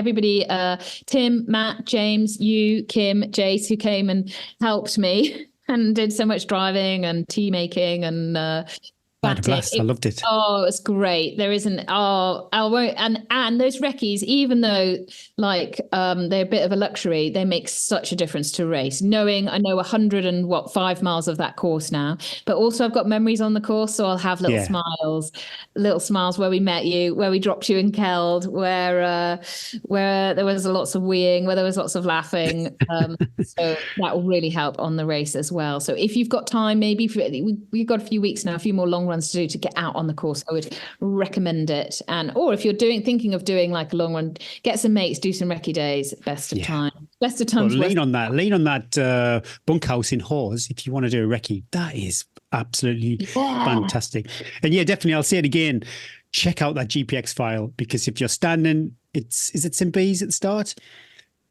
Tim, Matt, James, you, Kim, Jace, who came and helped me and did so much driving and tea making and I had a blast. I loved it. Oh, it's great. There isn't. Oh, I won't. And those recce's, even though like they're a bit of a luxury, they make such a difference to a race. I know 105 miles of that course now, but also I've got memories on the course, so I'll have little smiles where we met you, where we dropped you in Keld, where there was lots of weeing, where there was lots of laughing. So that will really help on the race as well. So if you've got time, maybe we've got a few weeks now, a few more long runs to do to get out on the course, I would recommend it. Or if you're thinking of doing like a long run, get some mates, do some recce days. Best of times. Well, lean on that bunkhouse in Hawes if you want to do a recce. That is absolutely fantastic. And definitely, I'll say it again. Check out that GPX file, because if you're standing, is it St. Bees at the start?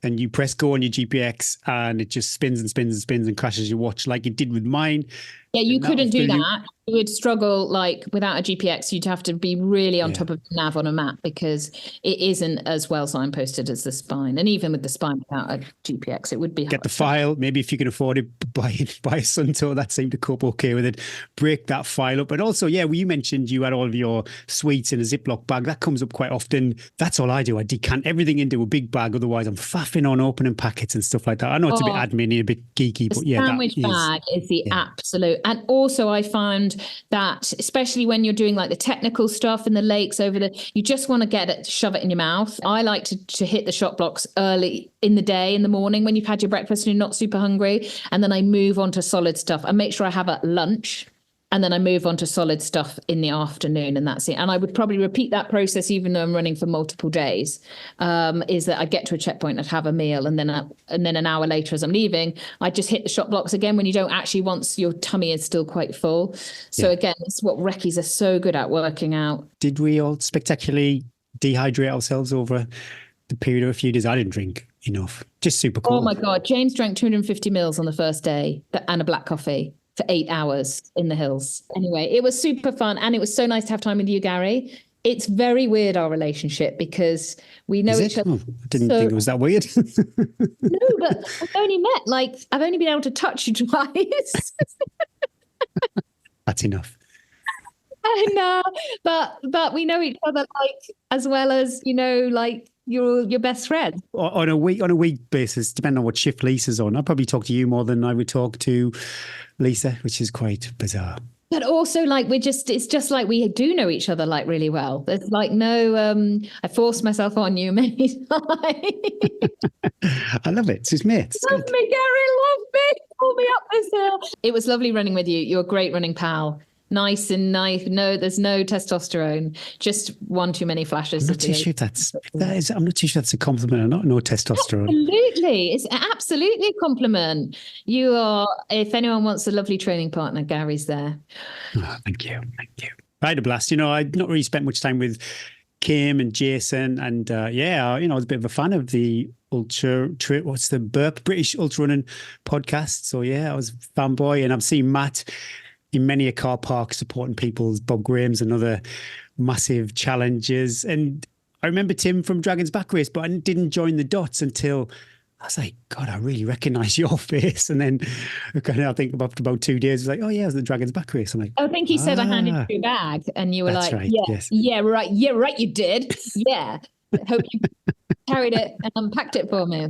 And you press go on your GPX and it just spins and spins and spins and crashes your watch like it did with mine. Yeah, you couldn't do that. You would struggle, like, without a GPX. You'd have to be really on top of the nav on a map, because it isn't as well signposted as the Spine. And even with the Spine without a GPX, it would be Get the file. Maybe if you can afford it, buy a Suntour that seemed to cope okay with it. Break that file up. And also, you mentioned you had all of your sweets in a Ziploc bag. That comes up quite often. That's all I do. I decant everything into a big bag. Otherwise, I'm faffing on opening packets and stuff like that. I know it's a bit admin, a bit geeky, but the sandwich bag is the absolute. And also, I find that especially when you're doing like the technical stuff in the lakes you just want to shove it in your mouth. I like to hit the shop blocks early in the day, in the morning, when you've had your breakfast and you're not super hungry. And then I move on to solid stuff. I make sure I have a lunch And then I move on to solid stuff in the afternoon, and that's it. And I would probably repeat that process even though I'm running for multiple days. Is that I get to a checkpoint, I'd have a meal, and then an hour later, as I'm leaving, I just hit the shop blocks again when you don't actually, once your tummy is still quite full. So again, it's what recce's are so good at, working out. Did we all spectacularly dehydrate ourselves over the period of a few days? I didn't drink enough. Just super cool. Oh my God. James drank 250 mils on the first day and a black coffee for 8 hours in the hills. Anyway, it was super fun. And it was so nice to have time with you, Gary. It's very weird, our relationship, because we know each other. Oh, I didn't think it was that weird. No, but I've only met, I've only been able to touch you twice. That's enough. I know, but we know each other, as well as, your best friend. On a week basis, depending on what shift Lisa's on, I'll probably talk to you more than I would talk to Lisa, which is quite bizarre. But also, it's just like we do know each other really well. There's no, I forced myself on you many times. I love it. It's his mates. Love me, Gary, love me. Pull me up this hill. It was lovely running with you. You're a great running pal. Nice and nice. No, there's no testosterone. Just one too many flashes. I'm not too sure that's a compliment or not. No testosterone. Absolutely, it's absolutely a compliment. You are. If anyone wants a lovely training partner, Gary's there. Oh, thank you. I had a blast. I'd not really spent much time with Kim and Jason, and I was a bit of a fan of the British ultra running podcast. So I was a fanboy, and I've seen Matt in many a car park supporting people's Bob Graham's and other massive challenges. And I remember Tim from Dragon's Back Race, but I didn't join the dots until I was like, God, I really recognise your face. And then I think after about 2 days, I was like, oh yeah, it was the Dragon's Back Race. I'm like, I think he said I handed you a bag, and you were that's like, right, yes. yeah, right, you did. Yeah. Hope you carried it and unpacked it for me.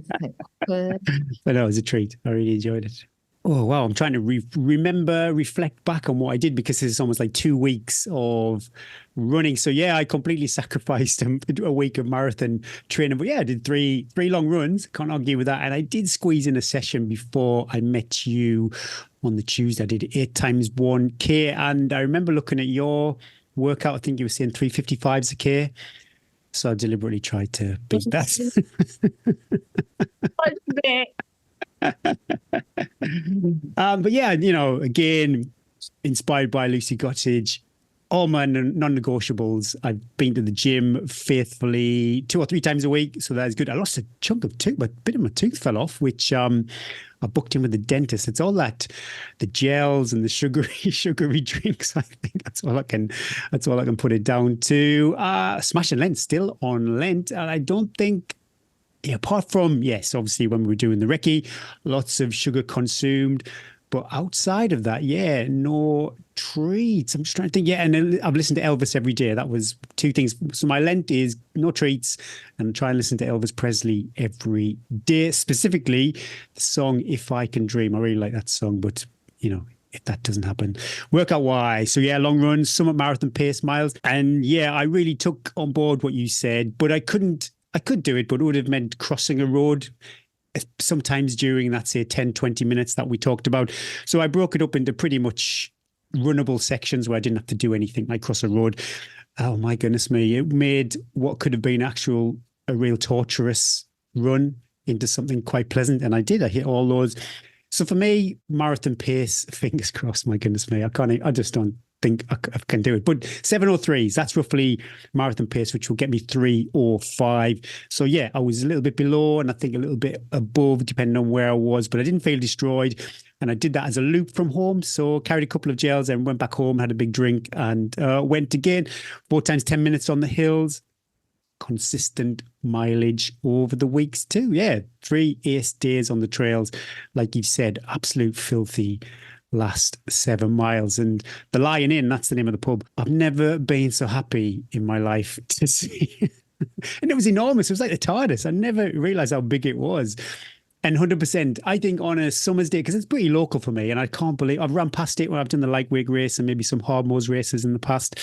But no, it was a treat. I really enjoyed it. Oh, wow. I'm trying to reflect back on what I did, because it's almost like 2 weeks of running. So I completely sacrificed a week of marathon training. But I did three long runs. Can't argue with that. And I did squeeze in a session before I met you on the Tuesday. I did 8 times 1K. And I remember looking at your workout. I think you were saying 355s a K. So I deliberately tried to beat that. But again, inspired by Lucy Cottage, all my non-negotiables. I've been to the gym faithfully 2 or 3 times a week, so that's good. I lost a chunk of tooth, but a bit of my tooth fell off, which I booked in with the dentist. It's all that, the gels and the sugary drinks. I think that's all I can put it down to. Smashing Lent, still on Lent, and I don't think. Apart from, yes, obviously when we were doing the recce, lots of sugar consumed. But outside of that, no treats. I'm just trying to think. And I've listened to Elvis every day. That was 2 things. So my Lent is no treats, and try and listen to Elvis Presley every day. Specifically, the song If I Can Dream. I really like that song, but, if that doesn't happen. Workout-wise, so long runs, Summit Marathon pace miles. And I really took on board what you said, but I could do it, but it would have meant crossing a road sometimes during that, say, 10, 20 minutes that we talked about. So I broke it up into pretty much runnable sections where I didn't have to do anything like cross a road. Oh, my goodness me. It made what could have been a real torturous run into something quite pleasant. And I did. I hit all those. So for me, marathon pace, fingers crossed, my goodness me. I just don't think I can do it. But 7:03s, that's roughly marathon pace, which will get me 3:05. So I was a little bit below, and I think a little bit above, depending on where I was, but I didn't feel destroyed. And I did that as a loop from home. So carried a couple of gels and went back home, had a big drink, and went again 4 times 10 minutes on the hills. Consistent mileage over the weeks too. 3 ace days on the trails. Like you've said, absolute filthy last 7 miles. And the Lion Inn, that's the name of the pub. I've never been so happy in my life to see. And it was enormous. It was like the TARDIS. I never realized how big it was. And 100%, I think on a summer's day, because it's pretty local for me, and I can't believe I've run past it when I've done the lightweight race and maybe some hard-nosed races in the past.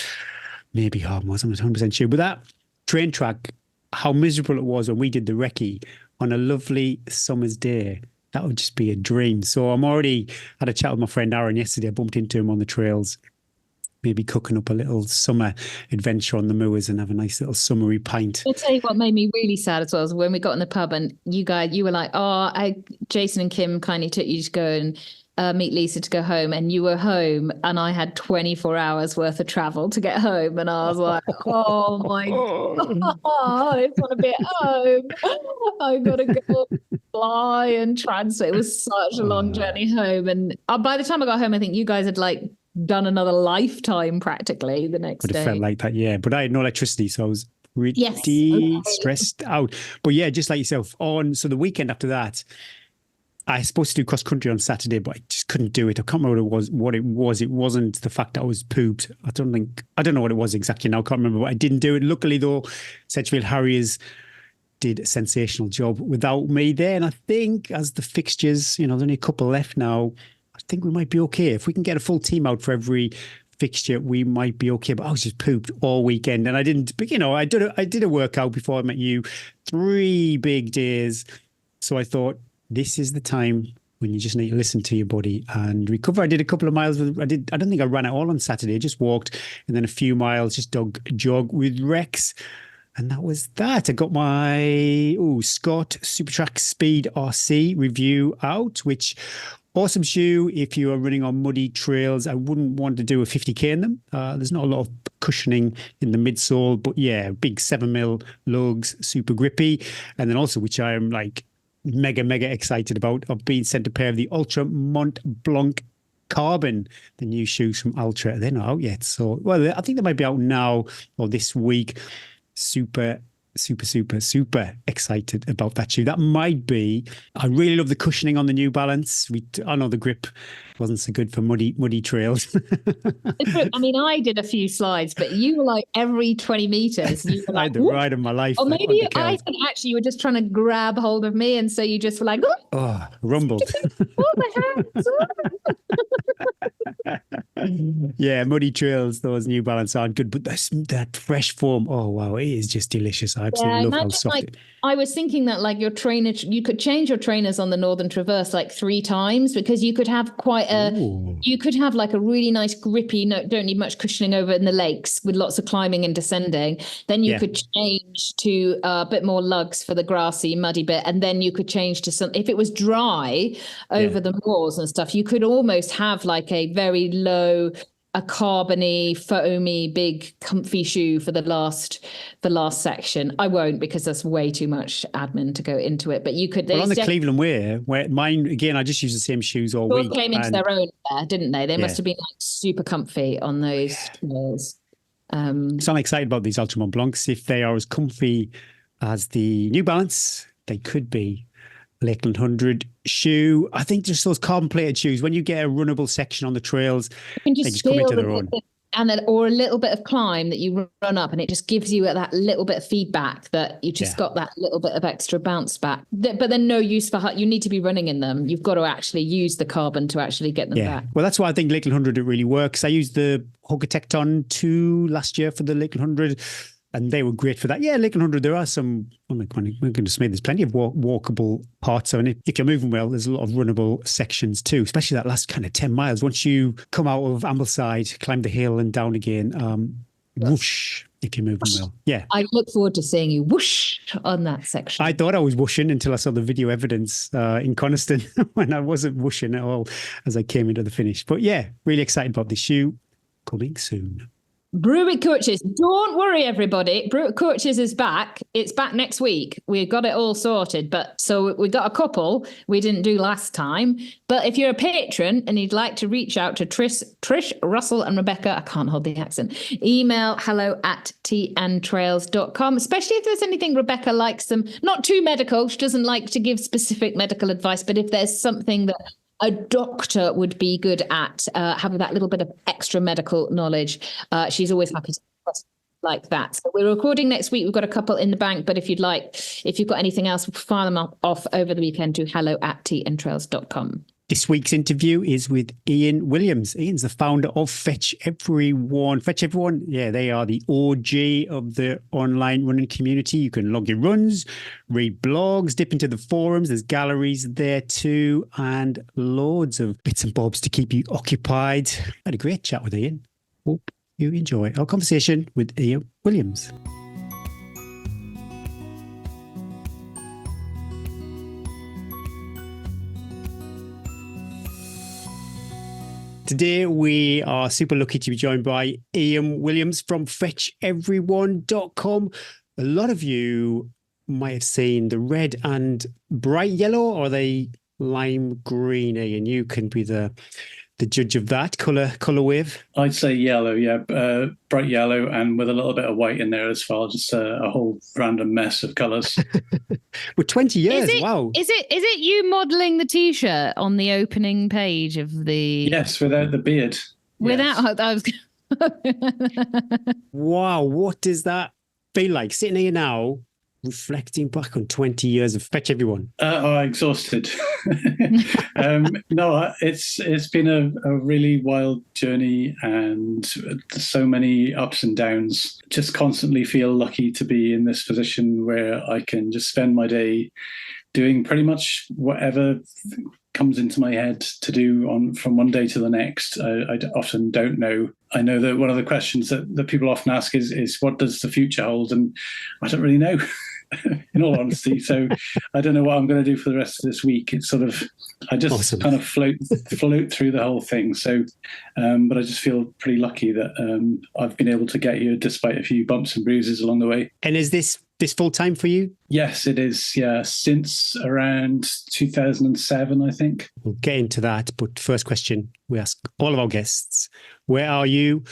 Maybe hard-nosed, I'm not 100% sure. But that train track, how miserable it was when we did the recce on a lovely summer's day. that would just be a dream. So I'm already had a chat with my friend Aaron yesterday. I bumped into him on the trails, maybe cooking up a little summer adventure on the moors and have a nice little summery pint. I'll tell you what made me really sad as well is when we got in the pub and you were like, Jason and Kim kindly took you to go and meet Lisa to go home, and you were home and I had 24 hours worth of travel to get home, and I was like, oh my God, I just want to be at home. I gotta go fly and transfer. It was such a long journey home, and by the time I got home I think you guys had like done another lifetime practically the next day. It felt like that, yeah, but I had no electricity, so I was pretty stressed out. But yeah, just like yourself, so the weekend after that, I was supposed to do cross country on Saturday, but I just couldn't do it. I can't remember what it was. It wasn't the fact that I was pooped. I don't know what it was exactly now. I can't remember, but I didn't do it. Luckily though, Sedgefield Harriers did a sensational job without me there. And I think as the fixtures, there's only a couple left now, I think we might be okay. If we can get a full team out for every fixture, we might be okay. But I was just pooped all weekend, and I didn't. But I did a workout before I met you, 3 big days. So I thought, this is the time when you just need to listen to your body and recover. I did a couple of miles. I don't think I ran at all on Saturday. I just walked, and then a few miles, just jog with Rex. And that was that. I got my Scott Supertrack Speed RC review out, which awesome shoe if you are running on muddy trails. I wouldn't want to do a 50k in them. There's not a lot of cushioning in the midsole, but yeah, big 7mm lugs, super grippy. And then also, which I am like mega excited about, I've been sent a pair of the Ultra Mont Blanc Carbon, the new shoes from Ultra. They're not out yet. So, well, I think they might be out now or this week. Super excited about that shoe. That might be, I really love the cushioning on the New Balance. I know the grip wasn't so good for muddy trails. I mean, I did a few slides, but you were like every 20 meters. You were like, I had the ride of my life. Or maybe I think actually you were just trying to grab hold of me, and so you just were like, rumbled. Yeah, muddy trails, those New Balance aren't good, but that fresh foam, oh wow, it is just delicious. I absolutely love how soft it is. I was thinking that like your trainer, you could change your trainers on the Northern Traverse like 3 times, because you could have you could have like a really nice grippy, don't need much cushioning over in the lakes with lots of climbing and descending. Then you could change to a bit more lugs for the grassy, muddy bit. And then you could change to some, if it was dry over the moors and stuff, you could almost have like a very low, a carbony, foamy, big, comfy shoe for the last section. I won't, because that's way too much admin to go into it. But you could. Well, on the Cleveland Wear, where mine again, I just use the same shoes all week. They came into their own there, didn't they? They must have been like super comfy on those trails. So I'm excited about these Ultra Mont Blancs. If they are as comfy as the New Balance, they could be Lakeland 100 shoe. I think just those carbon plated shoes, when you get a runnable section on the trails, they just come into their own. Or a little bit of climb that you run up, and it just gives you that little bit of feedback that you just got that little bit of extra bounce back. But then no use for you need to be running in them. You've got to actually use the carbon to actually get them back. Well, that's why I think Lakeland 100 it really works. I used the Hugger Tecton 2 last year for the Lakeland 100. And they were great for that. Yeah, Lakeland 100, there are some, there's plenty of walkable parts. I mean, if you're moving well, there's a lot of runnable sections too, especially that last kind of 10 miles. Once you come out of Ambleside, climb the hill and down again, whoosh, if you're moving well. Yeah. I look forward to seeing you whoosh on that section. I thought I was whooshing until I saw the video evidence in Coniston when I wasn't whooshing at all as I came into the finish. But yeah, really excited about this shoe coming soon. Brew with Coaches. Don't worry, everybody. Brew with Coaches is back. It's back next week. We've got it all sorted. But so we got a couple we didn't do last time. But if you're a patron and you'd like to reach out to Trish, Russell and Rebecca, I can't hold the accent, email hello@tntrails.com, especially if there's anything Rebecca likes them. Not too medical. She doesn't like to give specific medical advice. But if there's something that a doctor would be good at, having that little bit of extra medical knowledge, she's always happy to like that. So we're recording next week. We've got a couple in the bank, but if you've got anything else, fire them off over the weekend to hello@tntrails.com. This week's interview is with Ian Williams. Ian's the founder of Fetch Everyone. Fetch Everyone, yeah, they are the OG of the online running community. You can log your runs, read blogs, dip into the forums. There's galleries there too, and loads of bits and bobs to keep you occupied. I had a great chat with Ian. Hope you enjoy our conversation with Ian Williams. Today, we are super lucky to be joined by Ian Williams from fetcheveryone.com. A lot of you might have seen the red and bright yellow, or the lime green, Ian. You can be the judge of that color wave. I'd say yellow, yeah, bright yellow, and with a little bit of white in there as well. Just a whole random mess of colours. With 20 years, wow! Is it you modelling the T-shirt on the opening page of the? Yes, without the beard. Without, I was. Wow, what does that feel like sitting here now, reflecting back on 20 years of Fetch Everyone? Exhausted. No, it's been a really wild journey, and so many ups and downs. Just constantly feel lucky to be in this position where I can just spend my day doing pretty much whatever comes into my head to do from one day to the next. I often don't know. I know that one of the questions that people often ask is what does the future hold? And I don't really know. In all honesty, so I don't know what I'm going to do for the rest of this week. It's sort of, I just awesome. kind of float through the whole thing. So, but I just feel pretty lucky that I've been able to get here despite a few bumps and bruises along the way. And is this full time for you? Yes, it is. Yeah, since around 2007, I think. We'll get into that, but first question we ask all of our guests: where are you?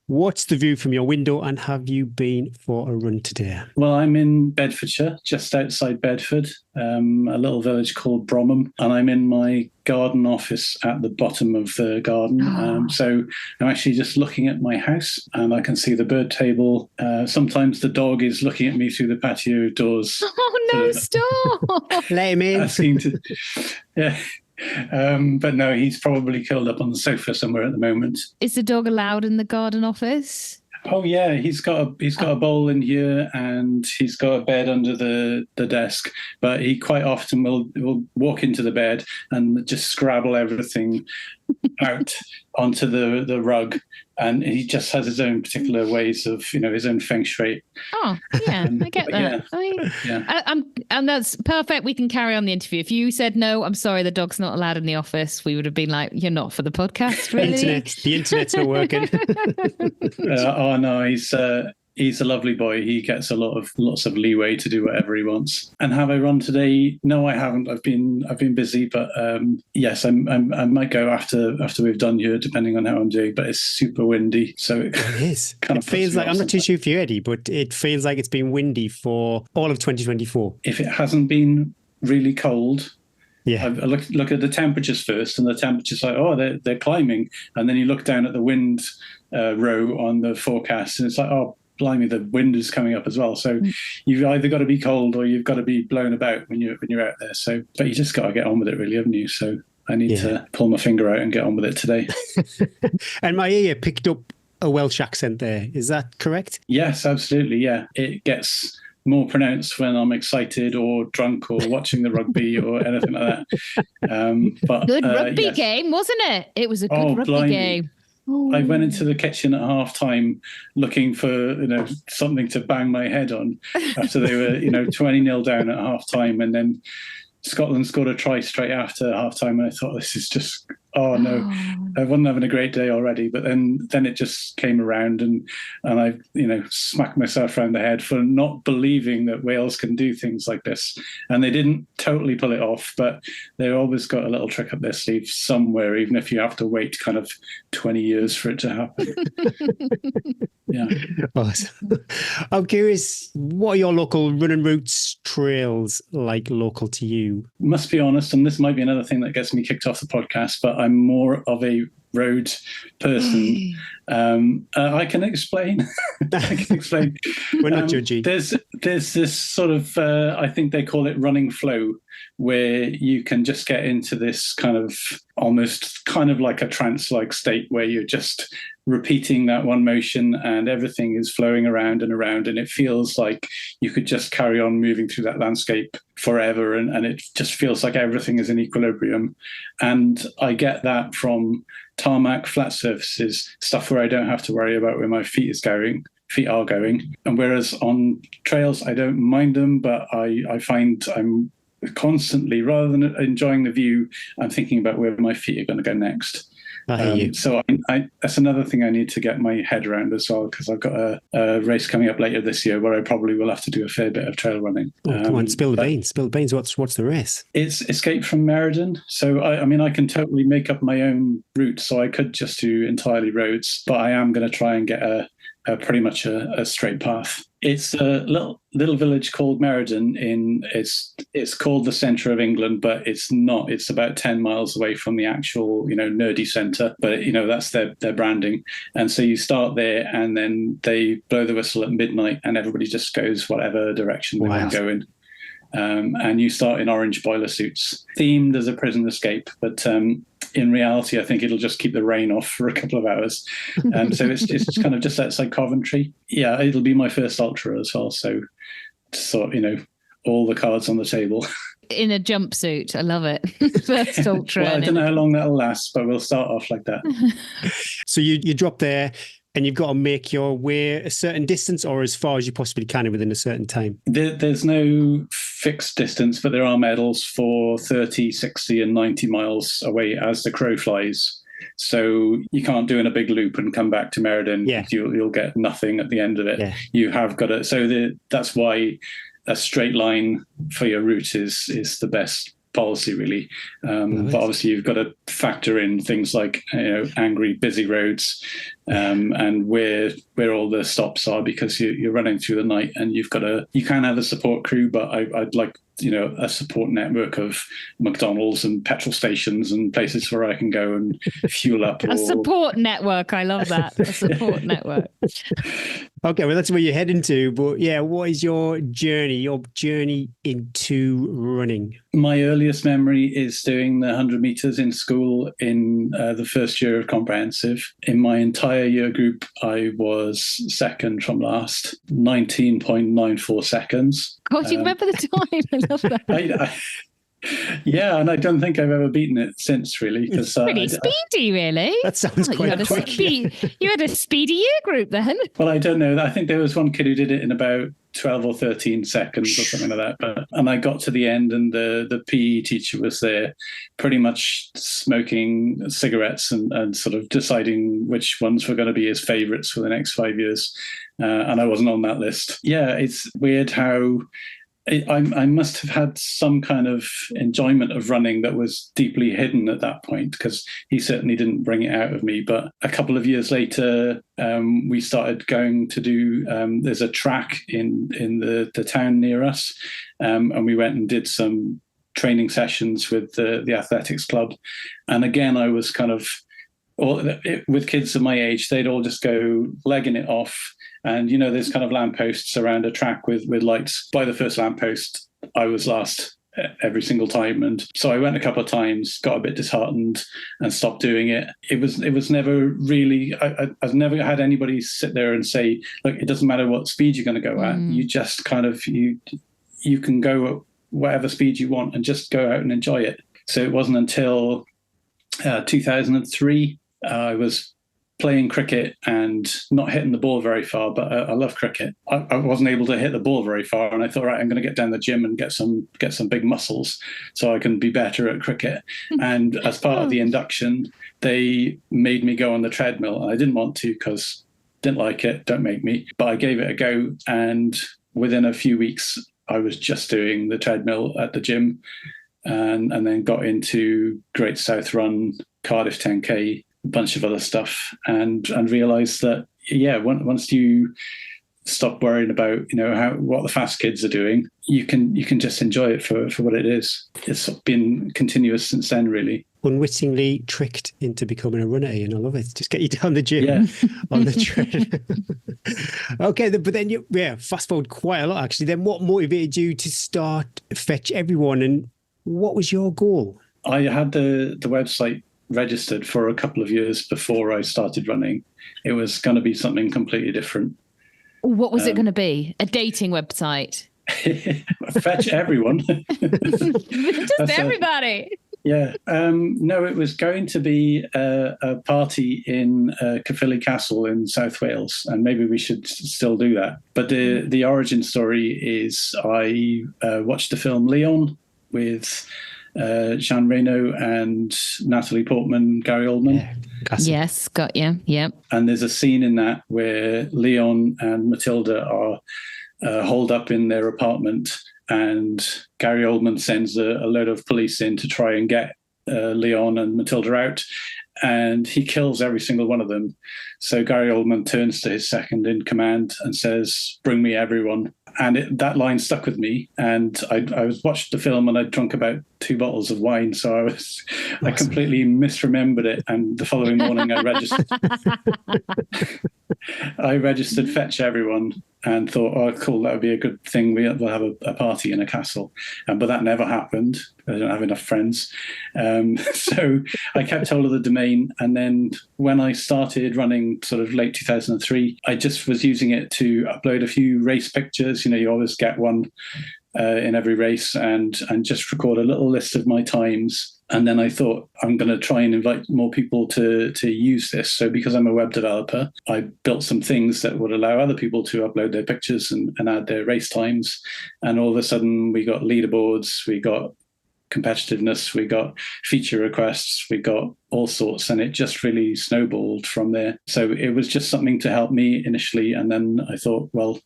What's the view from your window, and have you been for a run today? Well, I'm in Bedfordshire, just outside Bedford, a little village called Bromham, and I'm in my garden office at the bottom of the garden. So I'm actually just looking at my house, and I can see the bird table. Sometimes the dog is looking at me through the patio doors. Oh no! Stop! Let him in. Yeah. But no, he's probably curled up on the sofa somewhere at the moment. Is the dog allowed in the garden office? Oh yeah, he's got a bowl in here, and he's got a bed under the desk. But he quite often will walk into the bed and just scrabble everything out onto the rug, and he just has his own particular ways of, his own feng shui. Oh yeah, I get that. And that's perfect. We can carry on the interview. If you said no, I'm sorry, the dog's not allowed in the office, we would have been like, you're not for the podcast, really. The internet's not working. Oh no, he's a lovely boy. He gets lots of leeway to do whatever he wants. And have I run today? No, I haven't. I've been busy, but yes, I might go after we've done here, depending on how I'm doing. But it's super windy, so it is. It feels like, I'm not too sure if you're ready, but it feels like it's been windy for all of 2024. If it hasn't been really cold. Yeah, I look at the temperatures first, and the temperatures like, they're climbing, and then you look down at the wind row on the forecast, and it's like, oh, blimey, the wind is coming up as well. So you've either got to be cold or you've got to be blown about when you're out there. So, but you just got to get on with it, really, haven't you? So I need to pull my finger out and get on with it today. And my ear picked up a Welsh accent there. Is that correct? Yes, absolutely. Yeah, it gets more pronounced when I'm excited or drunk or watching the rugby or anything like that. But good rugby game, wasn't it? It was a good rugby game. Ooh. I went into the kitchen at half time looking for, something to bang my head on after they were, 20-0 down at half time. And then Scotland scored a try straight after half time. And I thought, this is just, oh no, I wasn't having a great day already. But then it just came around, and I, smacked myself around the head for not believing that Wales can do things like this. And they didn't totally pull it off, but they always got a little trick up their sleeve somewhere, even if you have to wait kind of 20 years for it to happen. Yeah. Awesome. I'm curious, what are your local running routes, trails like local to you? Must be honest, and this might be another thing that gets me kicked off the podcast, but I'm more of a road person. I can explain. I can explain. We're not judgy. There's this sort of, I think they call it running flow, where you can just get into this kind of almost kind of like a trance-like state where you're just repeating that one motion and everything is flowing around and around, and it feels like you could just carry on moving through that landscape forever, and it just feels like everything is in equilibrium. And I get that from tarmac, flat surfaces, stuff where I don't have to worry about where my feet are going. And whereas on trails, I don't mind them, but I find I'm constantly, rather than enjoying the view, I'm thinking about where my feet are going to go next. I hear you. So that's another thing I need to get my head around as well, because I've got a race coming up later this year where I probably will have to do a fair bit of trail running. Come on, spill the beans. Spill the beans. What's the race? It's Escape from Meriden. So I mean, I can totally make up my own route, so I could just do entirely roads, but I am going to try and get a pretty much a straight path. It's a little village called Meriden. It's called the centre of England, but it's not. It's about 10 miles away from the actual, nerdy centre. But that's their branding. And so you start there, and then they blow the whistle at midnight, and everybody just goes whatever direction they want to go in. And you start in orange boiler suits, themed as a prison escape, but in reality, I think it'll just keep the rain off for a couple of hours. So it's kind of just outside Coventry. Yeah, it'll be my first ultra as well. So all the cards on the table. In a jumpsuit. I love it. First ultra. Well, I don't know how long that'll last, but we'll start off like that. So you drop there, and you've got to make your way a certain distance, or as far as you possibly can within a certain time. There's no fixed distance, but there are medals for 30, 60 and 90 miles away as the crow flies. So you can't do in a big loop and come back to Meriden. Yeah. You'll get nothing at the end of it. Yeah. You have got to. So that's why a straight line for your route is the best policy, really. But obviously you've got to factor in things like angry busy roads and where all the stops are, because you're running through the night, and you can have a support crew, but I'd like a support network of McDonald's and petrol stations and places where I can go and fuel up. A support network. I love that. A support network. Okay, well, that's where you're heading to. But yeah, what is your journey into running? My earliest memory is doing the 100 meters in school in the first year of comprehensive. In my entire year group, I was second from last, 19.94 seconds. God, you remember the time? I love that. Yeah, and I don't think I've ever beaten it since, really. It's pretty speedy, really. That sounds quite quick. You had a speedy year group then. Well, I don't know. I think there was one kid who did it in about 12 or 13 seconds or something like that. And I got to the end, and the PE teacher was there pretty much smoking cigarettes and sort of deciding which ones were going to be his favourites for the next 5 years. And I wasn't on that list. Yeah, it's weird how I must have had some kind of enjoyment of running that was deeply hidden at that point, because he certainly didn't bring it out of me. But a couple of years later, we started going to do, there's a track in the town near us, and we went and did some training sessions with the athletics club. And again, I was kind of, with kids of my age, they'd all just go legging it off. And, there's kind of lampposts around a track with lights. By the first lamppost, I was last every single time. And so I went a couple of times, got a bit disheartened and stopped doing it. It was never really, I've never had anybody sit there and say, look, it doesn't matter what speed you're going to go at. You just kind of, you can go at whatever speed you want and just go out and enjoy it. So it wasn't until 2003, I was playing cricket and not hitting the ball very far, but I love cricket. I wasn't able to hit the ball very far, and I thought, right, I'm going to get down the gym and get some big muscles so I can be better at cricket. And as part of the induction, they made me go on the treadmill. I didn't want to because didn't like it. Don't make me. But I gave it a go, and within a few weeks, I was just doing the treadmill at the gym, and then got into Great South Run, Cardiff 10K, a bunch of other stuff, and realised that, yeah, once you stop worrying about what the fast kids are doing, you can just enjoy it for what it is. It's been continuous since then, really. unwittingly tricked into becoming a runner, Ian. I love it. Just get you down the gym Yeah. on the tread. Okay, but then fast forward quite a lot actually. Then what motivated you to start Fetch Everyone, and what was your goal? I had the website registered for a couple of years before I started running. It was going to be something completely different. What was it going to be? A dating website? Fetch everyone. Just everybody. No, it was going to be a party in Caerphilly Castle in South Wales, and maybe we should still do that. But the origin story is I watched the film Leon with Jean Reno and Natalie Portman, Gary Oldman. Yeah, yes, got you. Yep. And there's a scene in that where Leon and Matilda are holed up in their apartment, and Gary Oldman sends a load of police in to try and get Leon and Matilda out, and he kills every single one of them. So Gary Oldman turns to his second in command and says, "Bring me everyone." And that line stuck with me. And I was watched the film and I'd drunk about 2 bottles of wine, so I completely misremembered it. And the following morning, I registered Fetch Everyone and thought, oh, cool, that would be a good thing. We'll have a party in a castle. But that never happened. I don't have enough friends. So I kept hold of the domain. And then when I started running sort of late 2003, I just was using it to upload a few race pictures. You always get one in every race, and just record a little list of my times. And then I thought, I'm going to try and invite more people to use this. So because I'm a web developer, I built some things that would allow other people to upload their pictures and add their race times. And all of a sudden, we got leaderboards, we got competitiveness, we got feature requests, we got all sorts, and it just really snowballed from there. So it was just something to help me initially. And then I thought, well,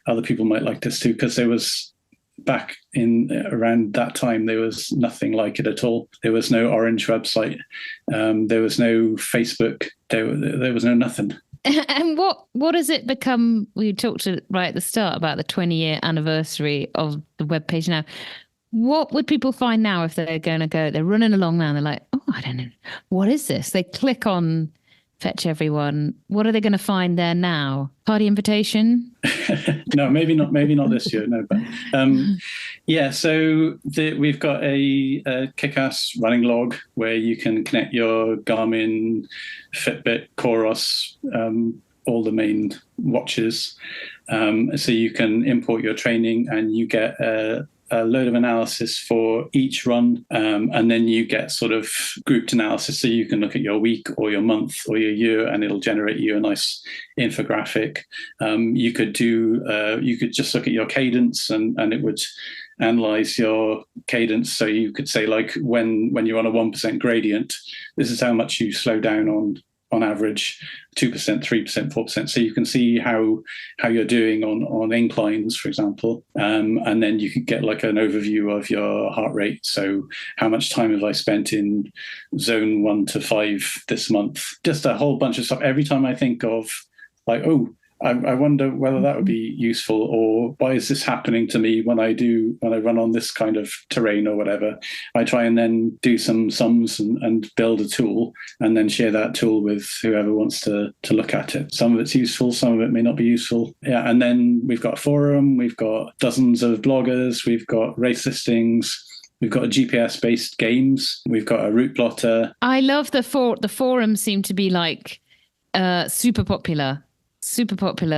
other people might like this too, because there was, back in around that time, there was nothing like it at all. There was no Orange website. There was no Facebook. There was no nothing. And what has it become? We talked right at the start about the 20-year anniversary of the webpage now. What would people find now if they're going to go, they're running along now and they're like, oh, I don't know, what is this? They click on Fetch Everyone. What are they going to find there now? Party invitation? No, maybe not this year. No, but so we've got a kick-ass running log where you can connect your Garmin, Fitbit, Coros, all the main watches. So you can import your training, and you get a load of analysis for each run, and then you get sort of grouped analysis, so you can look at your week or your month or your year, and it'll generate you a nice infographic. You could just look at your cadence, and it would analyze your cadence. So you could say, like, when you're on a 1% gradient, this is how much you slow down on average, 2%, 3%, 4%. So you can see how you're doing on inclines, for example. And then you could get like an overview of your heart rate. So how much time have I spent in zone 1 to 5 this month? Just a whole bunch of stuff. Every time I think of, like, oh, I wonder whether that would be useful, or why is this happening to me when I run on this kind of terrain or whatever. I try and then do some sums and build a tool, and then share that tool with whoever wants to look at it. Some of it's useful, some of it may not be useful. Yeah, and then we've got a forum, we've got dozens of bloggers, we've got race listings. We've got GPS-based games. We've got a route plotter. I love the forums seem to be like super popular,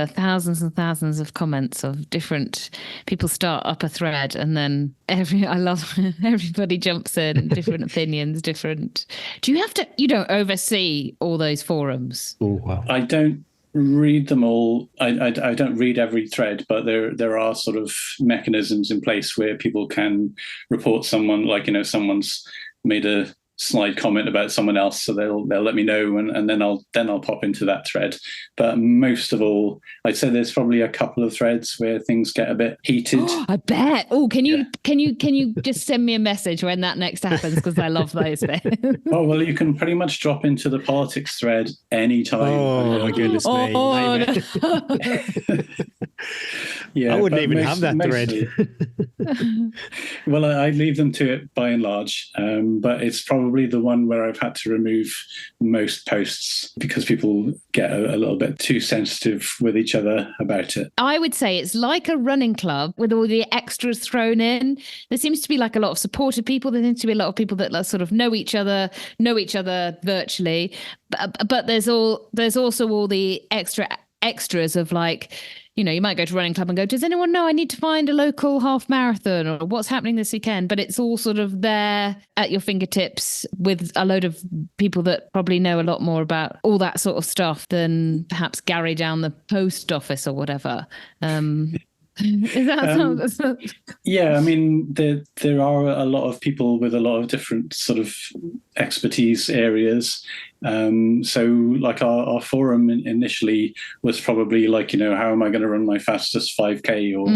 thousands and thousands of comments of different people start up a thread, and then I love everybody jumps in, different opinions, different. You don't oversee all those forums? Oh, wow. I don't read them all. I don't read every thread, but there are sort of mechanisms in place where people can report someone, like, someone's made a snide comment about someone else, so they'll let me know, and then I'll pop into that thread. But most of all, I'd say there's probably a couple of threads where things get a bit heated. I bet. Oh, can you just send me a message when that next happens, because I love those bits. Oh, well, you can pretty much drop into the politics thread anytime. Oh my goodness me. No. Yeah, I wouldn't even have that thread. Well, I leave them to it by and large, but it's probably probably the one where I've had to remove most posts because people get a little bit too sensitive with each other about it. I would say it's like a running club with all the extras thrown in. There seems to be like a lot of supportive people. There seems to be a lot of people that sort of know each other virtually. But there's also all the extras of like, you know, you might go to running club and go, does anyone know I need to find a local half marathon or what's happening this weekend? But it's all sort of there at your fingertips with a load of people that probably know a lot more about all that sort of stuff than perhaps Gary down the post office or whatever. Is that Yeah, I mean, there are a lot of people with a lot of different sort of expertise areas. So like our forum initially was probably like, you know, how am I going to run my fastest 5K or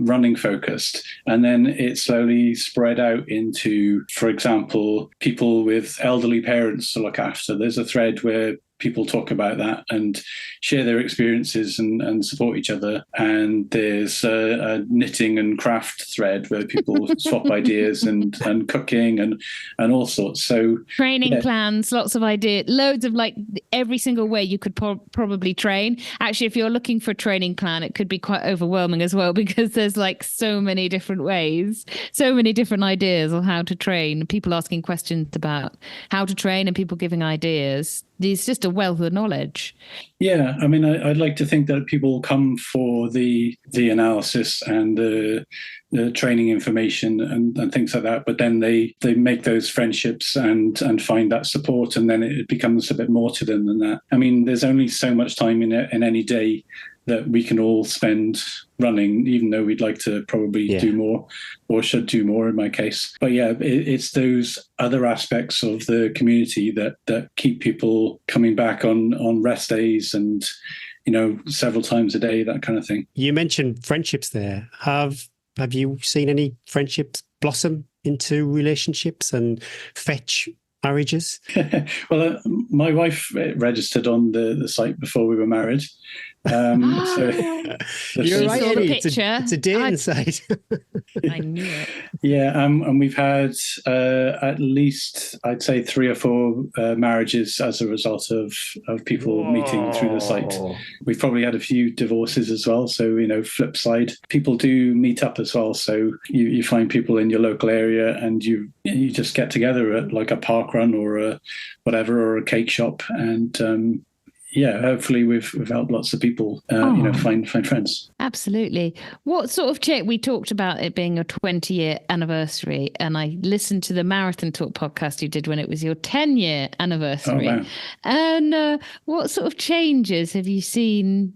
running focused? And then it slowly spread out into, for example, people with elderly parents to look after. There's a thread where people talk about that and share their experiences and support each other. And there's a knitting and craft thread where people swap ideas and cooking and all sorts. So training plans, lots of ideas, loads of like every single way you could probably train. Actually, if you're looking for a training plan, it could be quite overwhelming as well because there's like so many different ways, so many different ideas on how to train, people asking questions about how to train and people giving ideas. It's just a wealth of knowledge. Yeah, I mean, I'd like to think that people come for the analysis and the training information and things like that, but then they make those friendships and find that support, and then it becomes a bit more to them than that. I mean, there's only so much time in any day that we can all spend running, even though we'd like to probably do more or should do more in my case. But yeah, it's those other aspects of the community that keep people coming back on rest days and, you know, several times a day, that kind of thing. You mentioned friendships there. Have you seen any friendships blossom into relationships and fetch marriages? Well, my wife registered on the site before we were married. You're right, Eddie. It's a dating site. I knew it. Yeah, and we've had at least, I'd say, 3 or 4 marriages as a result of people meeting through the site. We've probably had a few divorces as well. So, you know, flip side, people do meet up as well. So you find people in your local area and you just get together at like a park run or a whatever, or a cake shop. And yeah, hopefully we've helped lots of people, you know, find friends. Absolutely. What sort of we talked about it being your 20-year anniversary, and I listened to the Marathon Talk podcast you did when it was your 10-year anniversary. Oh, wow. And what sort of changes have you seen?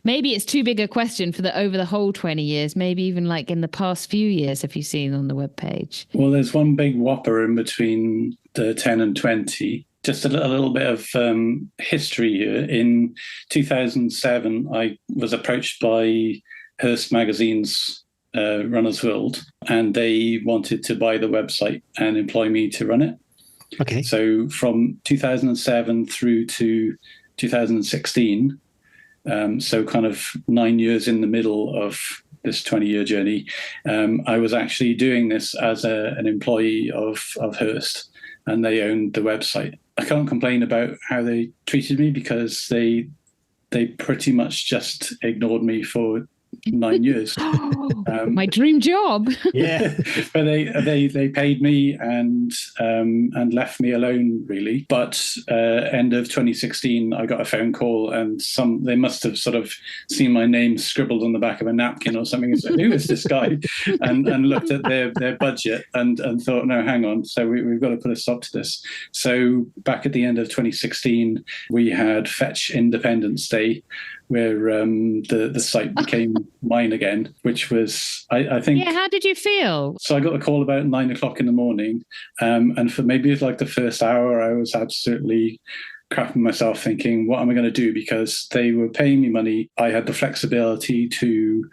Maybe it's too big a question for over the whole 20 years, maybe even like in the past few years, have you seen on the webpage? Well, there's one big whopper in between the 10 and 20. Just a little bit of history here. In 2007, I was approached by Hearst Magazine's Runner's World, and they wanted to buy the website and employ me to run it. Okay. So from 2007 through to 2016, so kind of 9 years in the middle of this 20-year journey, I was actually doing this as an employee of Hearst, and they owned the website. I can't complain about how they treated me because they pretty much just ignored me for 9 years. My dream job. Yeah. But they paid me and left me alone, really. But end of 2016, I got a phone call, and they must have sort of seen my name scribbled on the back of a napkin or something and said, "Who is this guy?" and looked at their budget and thought, "No, hang on. So we've got to put a stop to this." So back at the end of 2016, we had Fetch Independence Day, where the site became mine again, which was, I think... Yeah, how did you feel? So I got the call about 9 o'clock in the morning, and for maybe like the first hour, I was absolutely crapping myself thinking, what am I going to do? Because they were paying me money. I had the flexibility to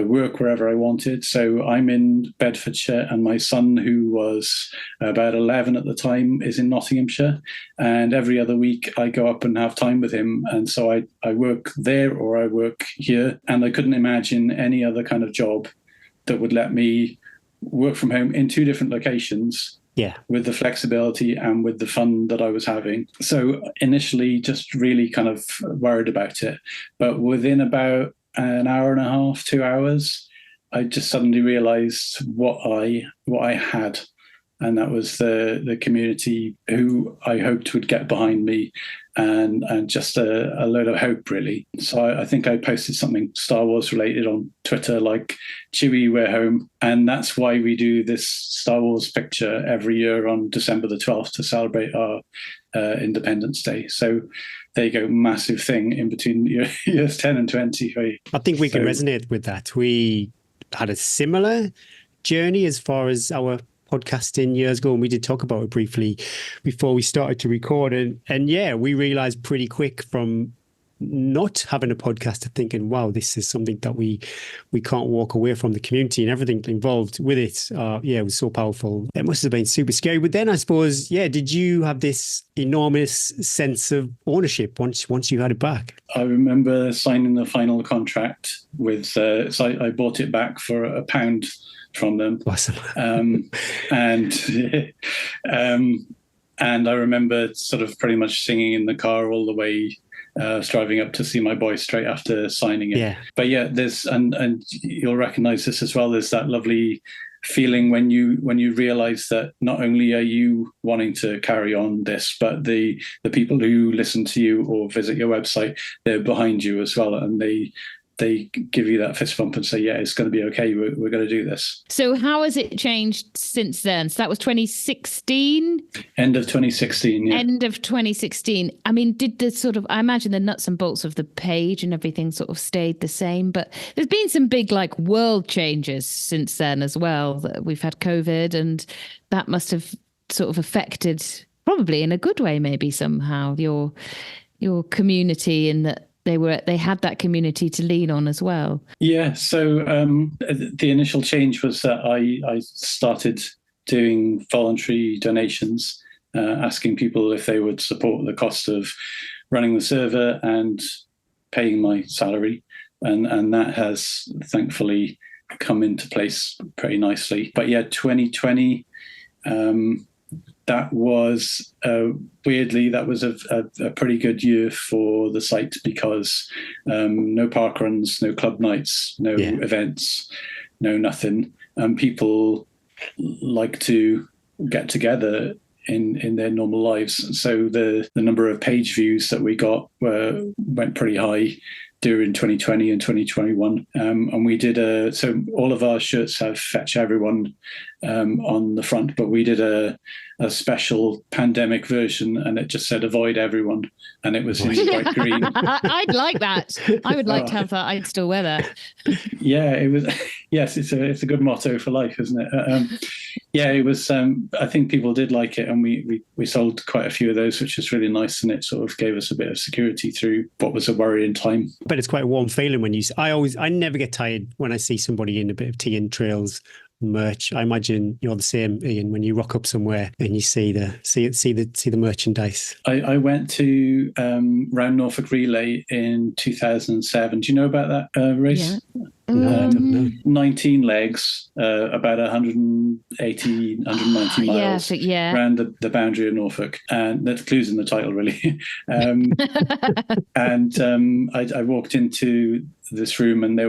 work wherever I wanted. So I'm in Bedfordshire, and my son, who was about 11 at the time, is in Nottinghamshire. And every other week I go up and have time with him. And so I work there or I work here. And I couldn't imagine any other kind of job that would let me work from home in 2 different locations Yeah. with the flexibility and with the fun that I was having. So initially just really kind of worried about it. But within about an hour and a half, 2 hours, I just suddenly realized what I had. And that was the community who I hoped would get behind me, and just a load of hope, really. So I think I posted something Star Wars related on Twitter, like "Chewie, we're home," and that's why we do this Star Wars picture every year on December the 12th to celebrate our Independence Day. So there you go, massive thing in between years 10 and 20. I think we can resonate with that. We had a similar journey as far as our podcasting years ago, and we did talk about it briefly before we started to record. And yeah, we realized pretty quick from not having a podcast to thinking, wow, this is something that we can't walk away from, the community and everything involved with it. Yeah, it was so powerful. It must have been super scary. But then I suppose, yeah, did you have this enormous sense of ownership once you had it back? I remember signing the final contract with, so I bought it back for £1 from them. Awesome. And I remember sort of pretty much singing in the car all the way. I was driving up to see my boy straight after signing it. Yeah. But yeah, there's and you'll recognize this as well. There's that lovely feeling when you realize that not only are you wanting to carry on this, but the people who listen to you or visit your website, they're behind you as well, and they give you that fist bump and say, yeah, it's going to be okay. We're going to do this. So how has it changed since then? So that was 2016? End of 2016, yeah. End of 2016. I mean, did the sort of, I imagine the nuts and bolts of the page and everything sort of stayed the same, but there's been some big like world changes since then as well. We've had COVID, and that must have sort of affected, probably in a good way, maybe somehow, your community, in that they had that community to lean on as well. Yeah. So the initial change was that I started doing voluntary donations, asking people if they would support the cost of running the server and paying my salary. And that has thankfully come into place pretty nicely. But yeah, 2020, that was weirdly, that was a pretty good year for the site, because no park runs, no club nights, no events, no nothing. People like to get together in their normal lives. So the number of page views that we got went pretty high during 2020 and 2021. And we did so all of our shirts have Fetch Everyone on the front, but we did a special pandemic version, and it just said avoid everyone, and it was in bright green. I'd like that. I would like to have that. I'd still wear that. Yeah, it was. Yes, it's a good motto for life, isn't it? Yeah, it was. I think people did like it, and we sold quite a few of those, which was really nice, and it sort of gave us a bit of security through what was a worrying time. But it's quite a warm feeling when I never get tired when I see somebody in a bit of Tea and Trails merch. I imagine you're the same, Ian, when you rock up somewhere and you see the merchandise. I went to Round Norfolk Relay in 2007. Do you know about that race? Yeah. No, I don't know. 19 legs, about 180, 190 miles around the boundary of Norfolk. And that clues in the title, really. I walked into this room, and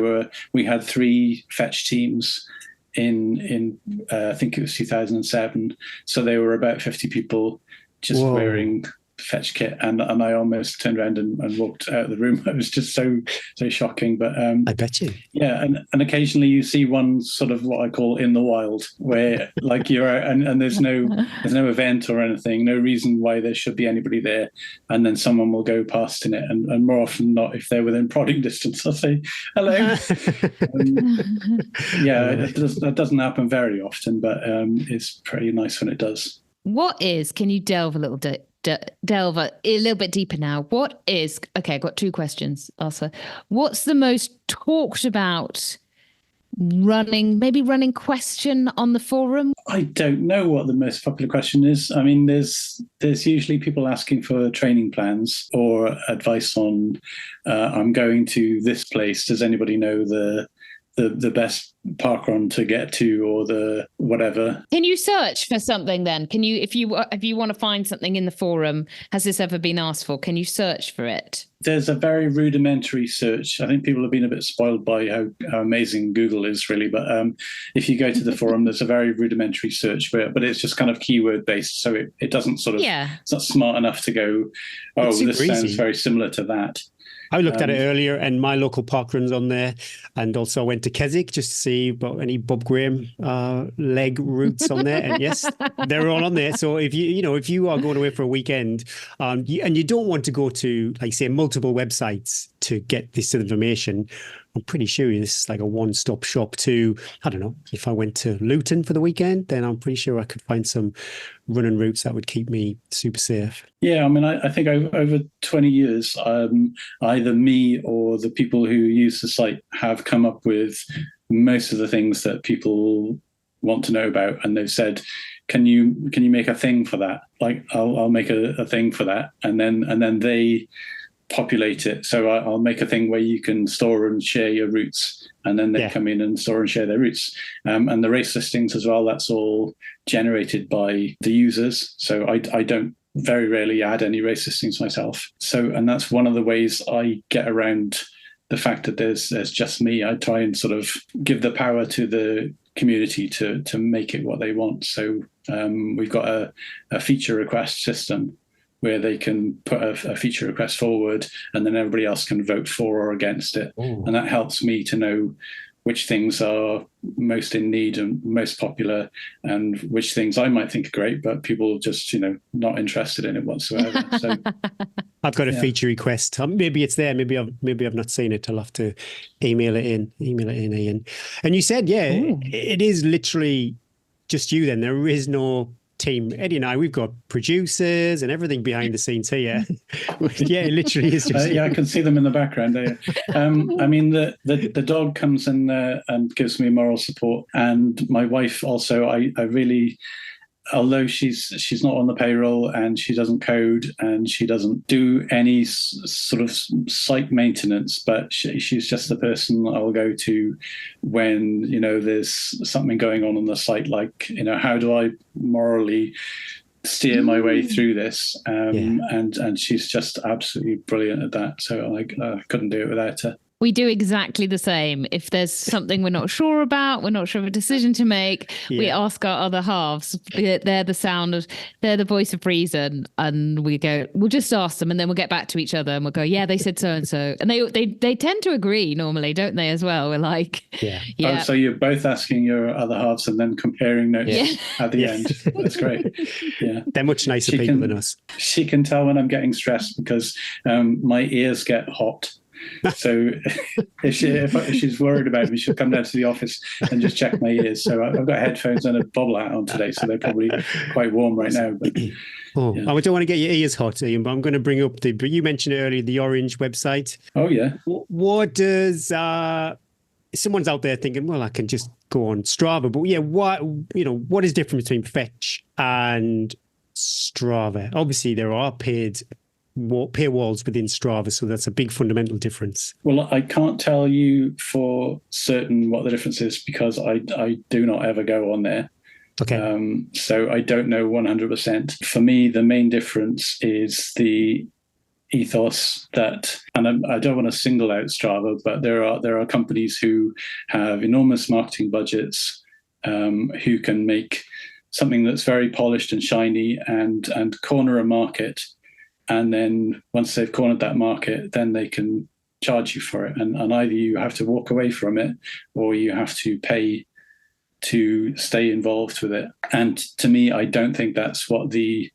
we had 3 fetch teams in I think it was 2007. So there were about 50 people just wearing fetch kit, and I almost turned around and walked out of the room. It was just so shocking. But I bet you. Yeah, and occasionally you see one sort of what I call in the wild, where like you're out and there's no event or anything, no reason why there should be anybody there, and then someone will go past in it, and more often than not, if they're within prodding distance, I'll say hello. That doesn't happen very often, but it's pretty nice when it does. Can you delve a little bit deeper now? Okay, I've got 2 questions, Arthur. What's the most talked about running question on the forum? I don't know what the most popular question is. I mean, there's usually people asking for training plans or advice on, I'm going to this place. Does anybody know the the best parkrun to get to, or the whatever. Can you search for something then? Can you, if you want to find something in the forum, has this ever been asked for? Can you search for it? There's a very rudimentary search. I think people have been a bit spoiled by how amazing Google is, really. But if you go to the forum, there's a very rudimentary search but it's just kind of keyword based. So it doesn't sort of, it's not smart enough to go, oh, this sounds very similar to that. I looked at it earlier, and my local parkrun's on there, and also I went to Keswick just to see about any Bob Graham leg routes on there, and yes, they're all on there. So if you are going away for a weekend, and you don't want to go to, like, say, multiple websites to get this information, I'm pretty sure this is like a one-stop shop to, I don't know, if I went to Luton for the weekend, then I'm pretty sure I could find some running routes that would keep me super safe. Yeah, I mean, I think over 20 years, either me or the people who use the site have come up with most of the things that people want to know about, and they've said, can you make a thing for that? Like, I'll make a thing for that, and then they populate it. So I'll make a thing where you can store and share your routes, and then they come in and store and share their routes. And the race listings as well, that's all generated by the users. So I don't very rarely add any race listings myself. So, and that's one of the ways I get around the fact that there's just me. I try and sort of give the power to the community to make it what they want. So we've got a feature request system where they can put a feature request forward, and then everybody else can vote for or against it. Ooh. And that helps me to know which things are most in need and most popular, and which things I might think are great, but people just, not interested in it whatsoever. So I've got a feature request. Maybe it's there. Maybe I've not seen it. I'll have to email it in, Ian. And you said, it is literally just you then. There is no team. Eddie and I, we've got producers and everything behind the scenes here. It literally is just I can see them in the background there. I mean, the dog comes in and gives me moral support, and my wife also. I really, although she's not on the payroll and she doesn't code and she doesn't do any sort of site maintenance, but she's just the person I'll go to when, there's something going on the site, like, how do I morally steer my way through this? And she's just absolutely brilliant at that. So I couldn't do it without her. We do exactly the same. If there's something we're not sure about, we're not sure of a decision to make, we ask our other halves. They're the voice of reason, and we'll just ask them, and then we'll get back to each other and we'll go, they said so and so, and they tend to agree normally, don't they? As well, we're like, Oh, so you're both asking your other halves and then comparing notes at the end. That's great. Yeah, they're much nicer people than us. She can tell when I'm getting stressed because my ears get hot. So if she's worried about me, she'll come down to the office and just check my ears. So I've got headphones and a bobble hat on today, so they're probably quite warm right now. But I don't want to get your ears hot, Ian, but I'm going to bring up but you mentioned earlier the Orange website. Oh yeah. What does someone's out there thinking, well, I can just go on Strava, but what is different between Fetch and Strava? Obviously there are paywalls within Strava, so that's a big fundamental difference. Well, I can't tell you for certain what the difference is because I do not ever go on there. Okay. So I don't know 100%. For me, the main difference is the ethos that, and I don't want to single out Strava, but there are companies who have enormous marketing budgets, who can make something that's very polished and shiny and corner a market. And then once they've cornered that market, then they can charge you for it. And either you have to walk away from it or you have to pay to stay involved with it. And to me, I don't think that's what the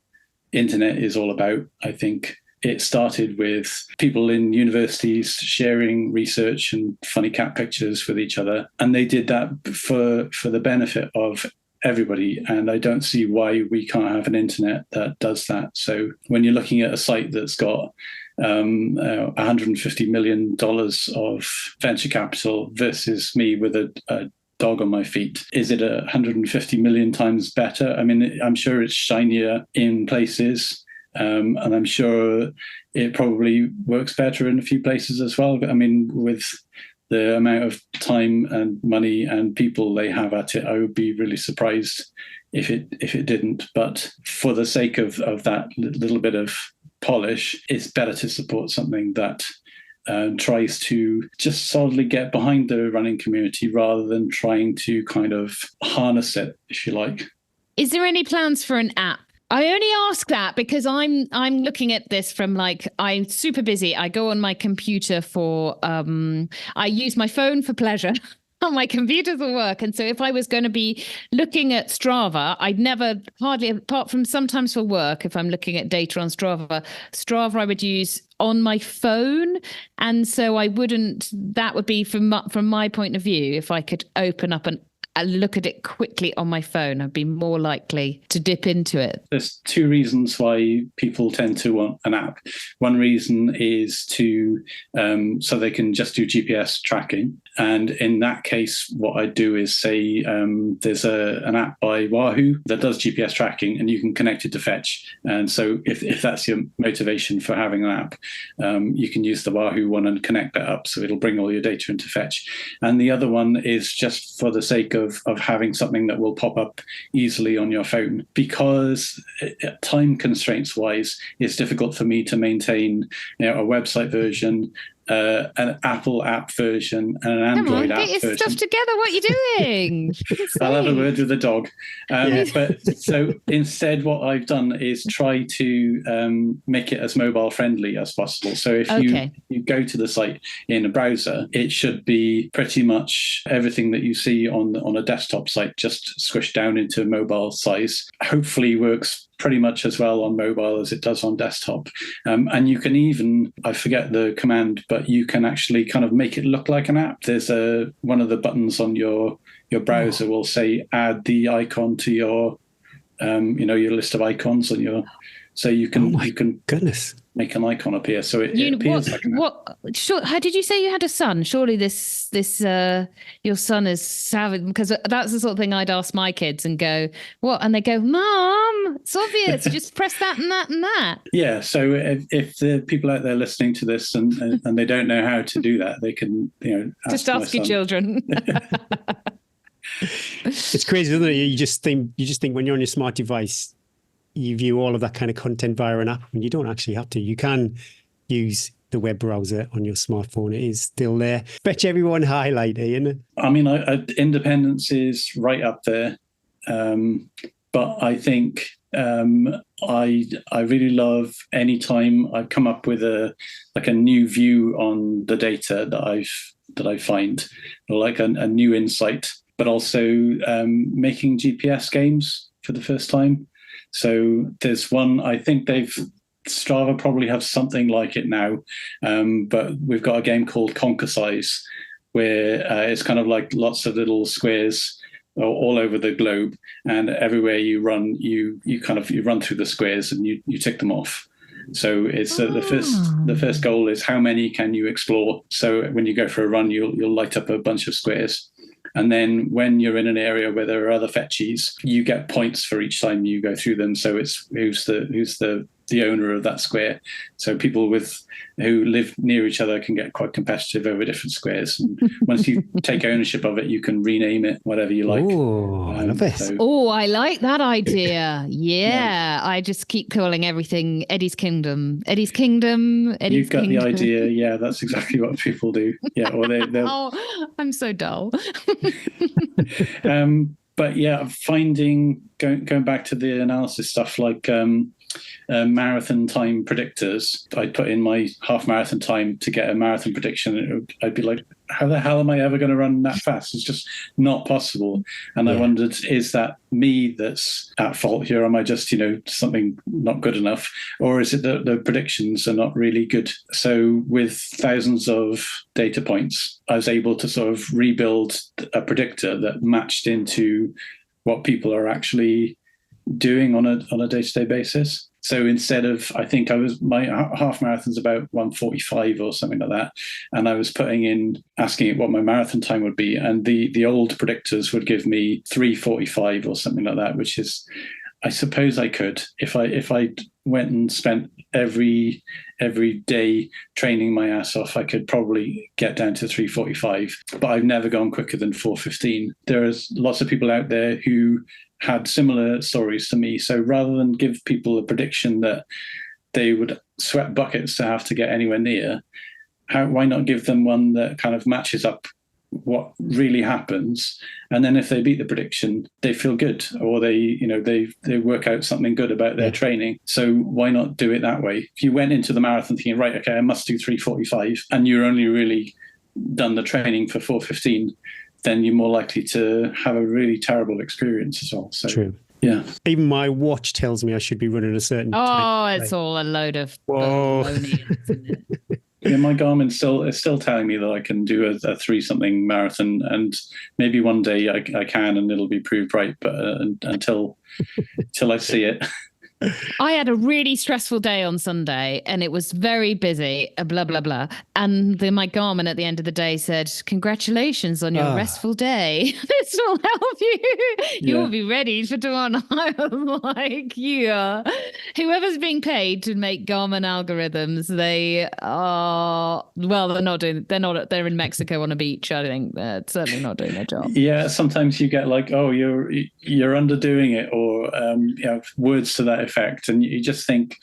internet is all about. I think it started with people in universities sharing research and funny cat pictures with each other. And they did that for the benefit of everybody, and I don't see why we can't have an internet that does that. So when you're looking at a site that's got $150 million of venture capital versus me with a dog on my feet, is it 150 million times better? I mean, I'm sure it's shinier in places, and I'm sure it probably works better in a few places as well. I mean, with the amount of time and money and people they have at it, I would be really surprised if it didn't. But for the sake of that little bit of polish, it's better to support something that tries to just solidly get behind the running community rather than trying to kind of harness it, if you like. Is there any plans for an app? I only ask that because I'm looking at this from like, I'm super busy. I go on my computer for I use my phone for pleasure. On my computer for work. And so if I was going to be looking at Strava, I'd never, hardly, apart from sometimes for work, if I'm looking at data on Strava I would use on my phone. And so I wouldn't, that would be from my point of view, if I could open up and look at it quickly on my phone, I'd be more likely to dip into it. There's two reasons why people tend to want an app. One reason is to so they can just do GPS tracking. And in that case, what I do is say there's an app by Wahoo that does GPS tracking, and you can connect it to Fetch. And so if that's your motivation for having an app, you can use the Wahoo one and connect that up, so it'll bring all your data into Fetch. And the other one is just for the sake of having something that will pop up easily on your phone, because time constraints wise, it's difficult for me to maintain a website version, an Apple app version, and an Android app version. Get your stuff together. What are you doing? I'll have a word with the dog. But so instead, what I've done is try to make it as mobile friendly as possible. So if you go to the site in a browser, it should be pretty much everything that you see on a desktop site just squished down into mobile size. Hopefully works pretty much as well on mobile as it does on desktop. And you can even, I forget the command, but you can actually kind of make it look like an app. There's one of the buttons on your browser will say add the icon to your your list of icons on your, so you can goodness, make an icon appear. So it appears like an app. How did you say you had a son? Surely this your son is savage, because that's the sort of thing I'd ask my kids and go, what? And they go, Mom, it's obvious. Just press that and that and that. Yeah. So if the people out there listening to this and they don't know how to do that, they can just ask your children. It's crazy, isn't it? You just think when you're on your smart device, you view all of that kind of content via an app, and you don't actually have to. You can use the web browser on your smartphone. It is still there. Bet everyone highlight, Ian. I mean, independence is right up there. But I think I really love any time I've come up with a new view on the data that I find, like a new insight, but also making GPS games for the first time. So there's one, I think Strava probably have something like it now, but we've got a game called Size, where it's kind of like lots of little squares all over the globe, and everywhere you run, you run through the squares and you tick them off. So it's the first goal is how many can you explore. So when you go for a run, you'll light up a bunch of squares. And then when you're in an area where there are other fetchies, you get points for each time you go through them. So it's who's the owner of that square. So people who live near each other can get quite competitive over different squares. And once you take ownership of it, you can rename it whatever you like. Oh, I love this. I like that idea. Yeah. I just keep calling everything Eddie's Kingdom. Eddie's Kingdom. You've got the idea. Yeah, that's exactly what people do. Yeah, or they'll... Oh, I'm so dull. But yeah, going back to the analysis stuff, like marathon time predictors. I'd put in my half marathon time to get a marathon prediction. I'd be like, how the hell am I ever going to run that fast? It's just not possible. And I wondered, is that me that's at fault here? Am I just, something not good enough? Or is it that the predictions are not really good? So with thousands of data points, I was able to sort of rebuild a predictor that matched into what people are actually doing on a day-to-day basis. So instead of, I think my half marathon's about 1:45 or something like that, and I was asking it what my marathon time would be, and the old predictors would give me 3:45 or something like that, which is, I suppose I could, if I went and spent every day training my ass off, I could probably get down to 3:45, but I've never gone quicker than 4:15. There's lots of people out there who had similar stories to me. So rather than give people a prediction that they would sweat buckets to have to get anywhere near, why not give them one that kind of matches up what really happens, and then if they beat the prediction, they feel good, or they work out something good about their training. So why not do it that way? If you went into the marathon thinking, right, okay, I must do 3:45, and you're only really done the training for 4:15, then you're more likely to have a really terrible experience as well. So true. Yeah. Even my watch tells me I should be running a certain time. It's all a load of Whoa. baloney, isn't it? Yeah, my Garmin is still telling me that I can do a 3-something marathon, and maybe one day I can, and it'll be proved right. But until I see it. I had a really stressful day on Sunday, and it was very busy, blah, blah, blah. And my Garmin at the end of the day said, congratulations on your restful day. This will help you. You will be ready for tomorrow. I was like, yeah. Whoever's being paid to make Garmin algorithms, they're in Mexico on a beach, I think. They're certainly not doing their job. Yeah, sometimes you get like, oh, you're underdoing it, or words to that effect, and you just think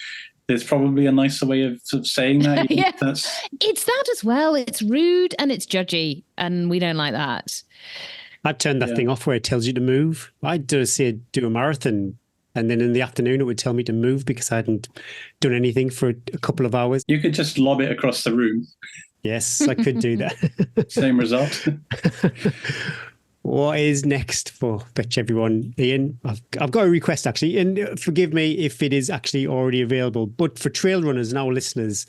there's probably a nicer way of saying that. Yeah. It's that as well. It's rude and it's judgy, and we don't like that. I've turned that thing off where it tells you to move. I'd do a marathon, and then in the afternoon it would tell me to move because I hadn't done anything for a couple of hours. You could just lob it across the room. Yes, I could do that. Same result. What is next for Fetch Everyone, Ian? I've got a request, actually, and forgive me if it is actually already available, but for trail runners and our listeners,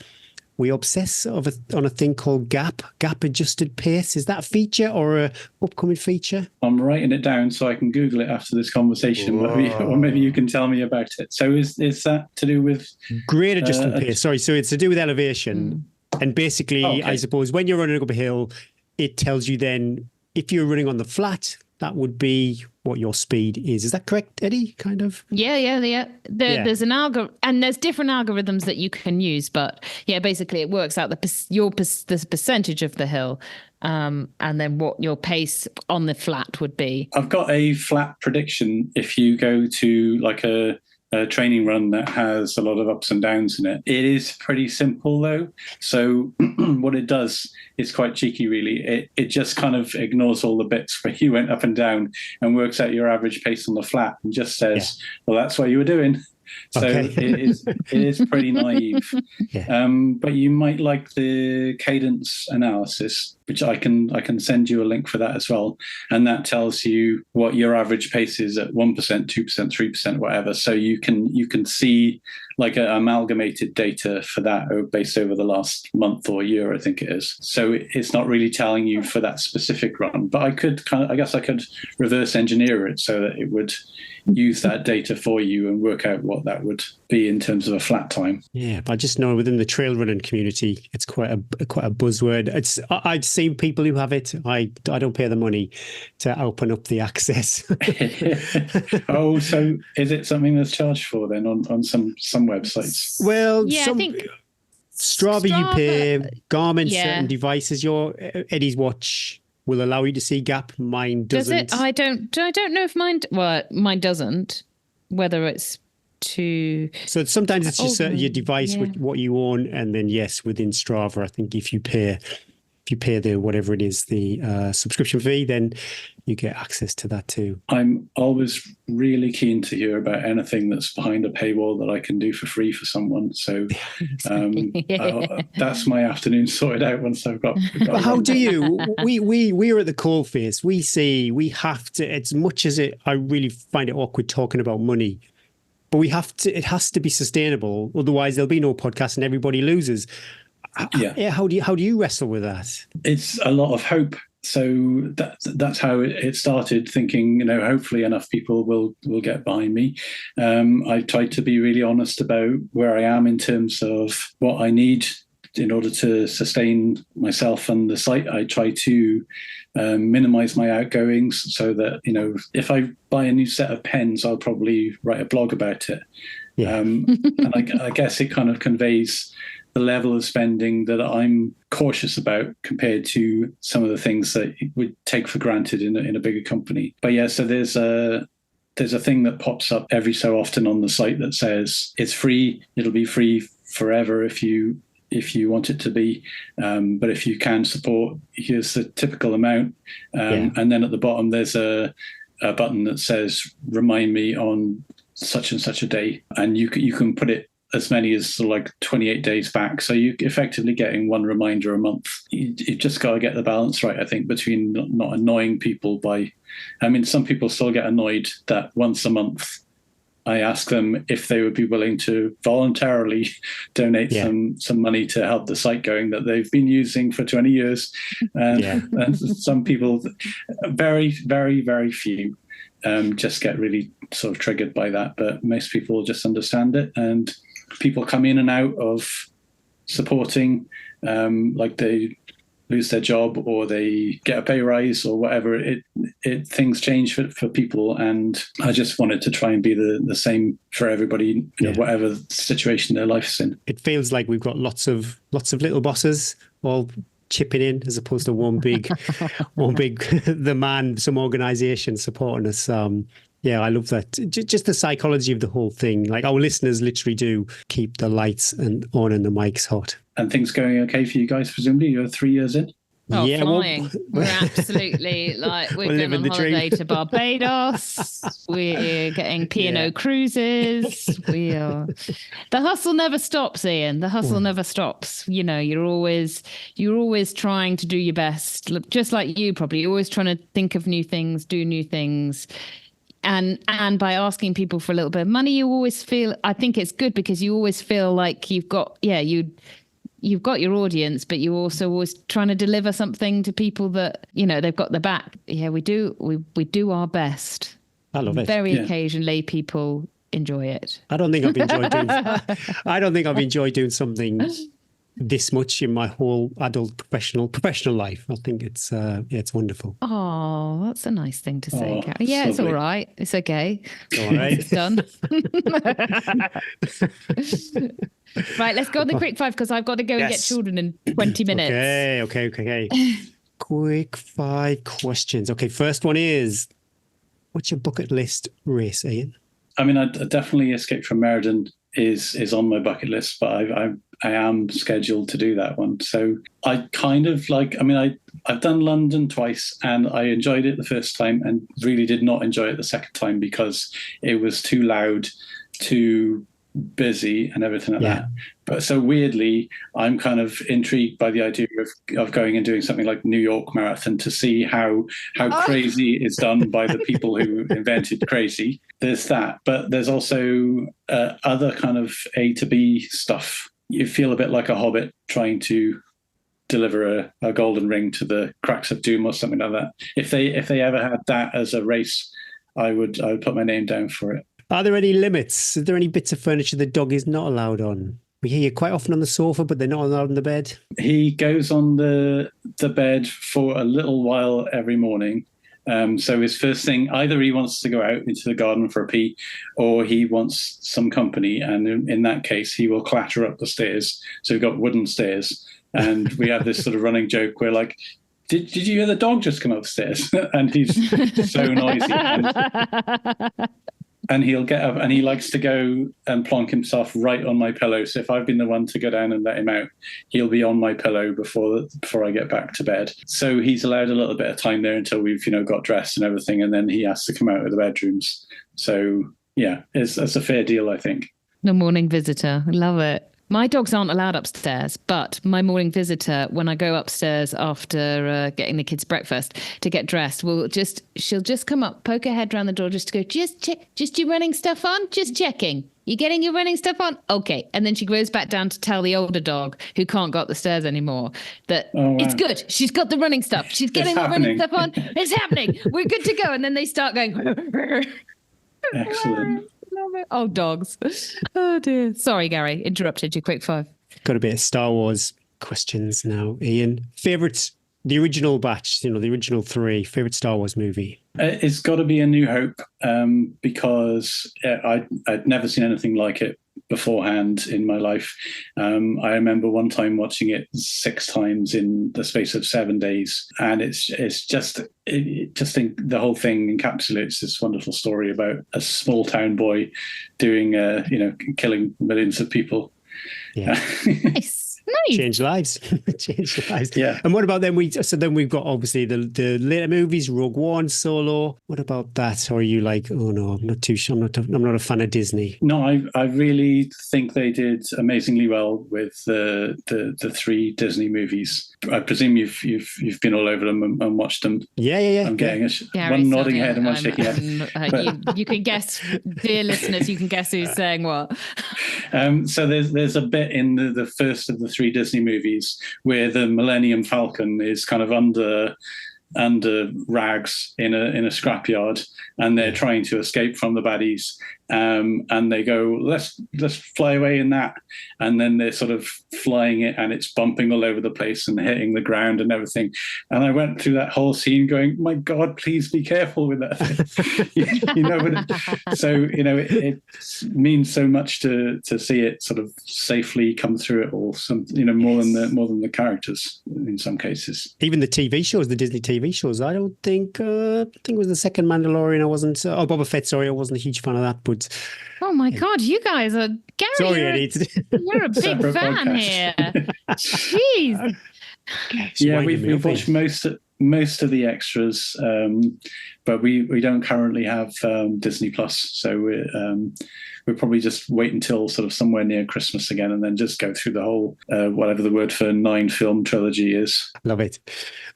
we obsess on a thing called gap adjusted pace. Is that a feature or a upcoming feature? I'm writing it down so I can Google it after this conversation, or maybe you can tell me about it. So is that to do with... Great adjusted pace, sorry. So it's to do with elevation. And basically, I suppose, when you're running up a hill, it tells you then, if you're running on the flat, that would be what your speed is. Is that correct, Eddie? Kind of? Yeah. There's an algorithm, and there's different algorithms that you can use. But yeah, basically it works out the percentage of the hill, and then what your pace on the flat would be. I've got a flat prediction. If you go to like a training run that has a lot of ups and downs in it. It is pretty simple though. So what it does is quite cheeky really. It just kind of ignores all the bits where you went up and down and works out your average pace on the flat and just says, well, that's what you were doing. So it is pretty naive. But you might like the cadence analysis, which I can send you a link for that as well. And that tells you what your average pace is at 1%, 2%, 3%, whatever. So you can see like amalgamated data for that based over the last month or year, I think it is. So it's not really telling you for that specific run, but I could reverse engineer it so that it would use that data for you and work out what that would be in terms of a flat time. Yeah, but I just know within the trail running community, it's quite a buzzword. I've seen people who have it. I don't pay the money to open up the access. Oh, so is it something that's charged for then on some websites? Well, I think Strava you pay, Garmin certain devices. Your Eddie's watch will allow you to see gap. Mine doesn't. Does it? I don't know if mine. Well, mine doesn't. Whether it's to. So sometimes it's just your device with what you own, and then within Strava, I think if you pay the whatever it is, the subscription fee, then you get access to that too. I'm always really keen to hear about anything that's behind a paywall that I can do for free for someone. So that's my afternoon sorted out once I've got. But how do you? We're at the coalface. We have to. As much as I really find it awkward talking about money, but we have to. It has to be sustainable. Otherwise, there'll be no podcast and everybody loses. How do you wrestle with that? It's a lot of hope. So that's how it started, thinking, hopefully enough people will get behind me. I tried to be really honest about where I am in terms of what I need in order to sustain myself and the site. I try to minimize my outgoings so that, if I buy a new set of pens, I'll probably write a blog about it. Yeah. And I guess it kind of conveys the level of spending that I'm cautious about compared to some of the things that you would take for granted in a bigger company. But yeah, so there's a thing that pops up every so often on the site that says it's free. It'll be free forever if you want it to be. But if you can support, here's the typical amount. And then at the bottom, there's a button that says, remind me on such and such a day. And you can put it as many as sort of like 28 days back. So you're effectively getting one reminder a month. You've just got to get the balance right, I think, between not annoying people some people still get annoyed that once a month I ask them if they would be willing to voluntarily donate some money to help the site going that they've been using for 20 years. And some people, very, very, very few, just get really sort of triggered by that. But most people just understand it. And people come in and out of supporting, like they lose their job or they get a pay rise or whatever. Things change for people, and I just wanted to try and be the same for everybody, whatever situation their life's in. It feels like we've got lots of little bosses all chipping in as opposed to one big some organization supporting us. I love that. Just the psychology of the whole thing. Like, our listeners literally do keep the lights on and the mics hot. And things going okay for you guys, presumably? You're 3 years in? Oh, yeah, flying. We're absolutely we're going on holiday to Barbados. We're getting P&O cruises. The hustle never stops, Ian. The hustle never stops. You're always trying to do your best. Just like you, probably. You're always trying to think of new things, do new things. And by asking people for a little bit of money, you always feel, I think it's good because you always feel like you've got your audience, but you're also always trying to deliver something to people that, they've got their back. Yeah, we do our best. I love it. Very occasionally people enjoy it. I don't think I've enjoyed doing something this much in my whole adult professional life. I think it's wonderful. Oh, that's a nice thing to say, Gary. Yeah, it's all right. It's okay. All right. It's done. Right, let's go on the quick five because I've got to go and get children in 20 minutes. Okay. Quick 5 questions. Okay, first one is, what's your bucket list race, Ian? I mean, I definitely Escape from Meriden is on my bucket list, but I am scheduled to do that one. So I kind of I've done London twice and I enjoyed it the first time and really did not enjoy it the second time because it was too loud, too busy and everything like that. But so weirdly, I'm kind of intrigued by the idea of going and doing something like New York Marathon to see how crazy is done by the people who invented crazy. There's that, but there's also other kind of A to B stuff. You feel a bit like a hobbit trying to deliver a golden ring to the cracks of doom or something like that. If they ever had that as a race, I would put my name down for it. Are there any limits? Is there any bits of furniture the dog is not allowed on? We hear you quite often on the sofa, but they're not allowed on the bed. He goes on the bed for a little while every morning. So his first thing, either he wants to go out into the garden for a pee or he wants some company. And in that case, he will clatter up the stairs. So we've got wooden stairs. And we have this sort of running joke where like, did you hear the dog just come upstairs? And he's so noisy. And he'll get up and he likes to go and plonk himself right on my pillow. So if I've been the one to go down and let him out, he'll be on my pillow before I get back to bed. So he's allowed a little bit of time there until we've, got dressed and everything. And then he has to come out of the bedrooms. So yeah, that's a fair deal, I think. The morning visitor. Love it. My dogs aren't allowed upstairs, but my morning visitor, when I go upstairs after getting the kids breakfast to get dressed, she'll just come up, poke her head around the door just to go, just your running stuff on? Just checking. You getting your running stuff on? Okay. And then she goes back down to tell the older dog who can't go up the stairs anymore that it's good. She's got the running stuff. She's getting the running stuff on. It's happening. We're good to go. And then they start going. Excellent. Love it. Oh, dogs. Oh, dear. Sorry, Gary. Interrupted you. Quick 5. Got a bit of Star Wars questions now, Ian. Favorite the original batch, the original three, favorite Star Wars movie? It's got to be A New Hope, because I'd never seen anything like it beforehand in my life. I remember one time watching it 6 times in the space of 7 days, and it's just the whole thing encapsulates this wonderful story about a small town boy doing killing millions of people. Yeah. Nice. Change lives. Change lives. Yeah. And what about then? We've got obviously the later movies, Rogue One, Solo. What about that? Or are you like, oh no, I'm not too sure. I'm not a fan of Disney. No, I really think they did amazingly well with the 3 Disney movies. I presume you've been all over them and watched them. Yeah. I'm getting Gary's one nodding nodding. head and one shaking head. You can guess, dear listeners, you can guess who's saying what. So there's a bit in the first of the 3 Disney movies where the Millennium Falcon is kind of under rags in a scrapyard, and they're trying to escape from the baddies. And they go, let's fly away in that. And then they're sort of flying it, and it's bumping all over the place and hitting the ground and everything. And I went through that whole scene going, my God, please be careful with that thing. So, it means so much to see it sort of safely come through it all. More than the characters in some cases. Even the TV shows, the Disney TV shows. I don't think, it was the second Mandalorian. I wasn't, Boba Fett, sorry, I wasn't a huge fan of that, but oh my God, you guys are Gary. Sorry, Eddie. You're a big fan here. Jeez. Yeah, we've watched most of the extras, but we don't currently have Disney Plus, so we'll probably just wait until sort of somewhere near Christmas again, and then just go through the whole whatever the word for 9 film trilogy is. Love it.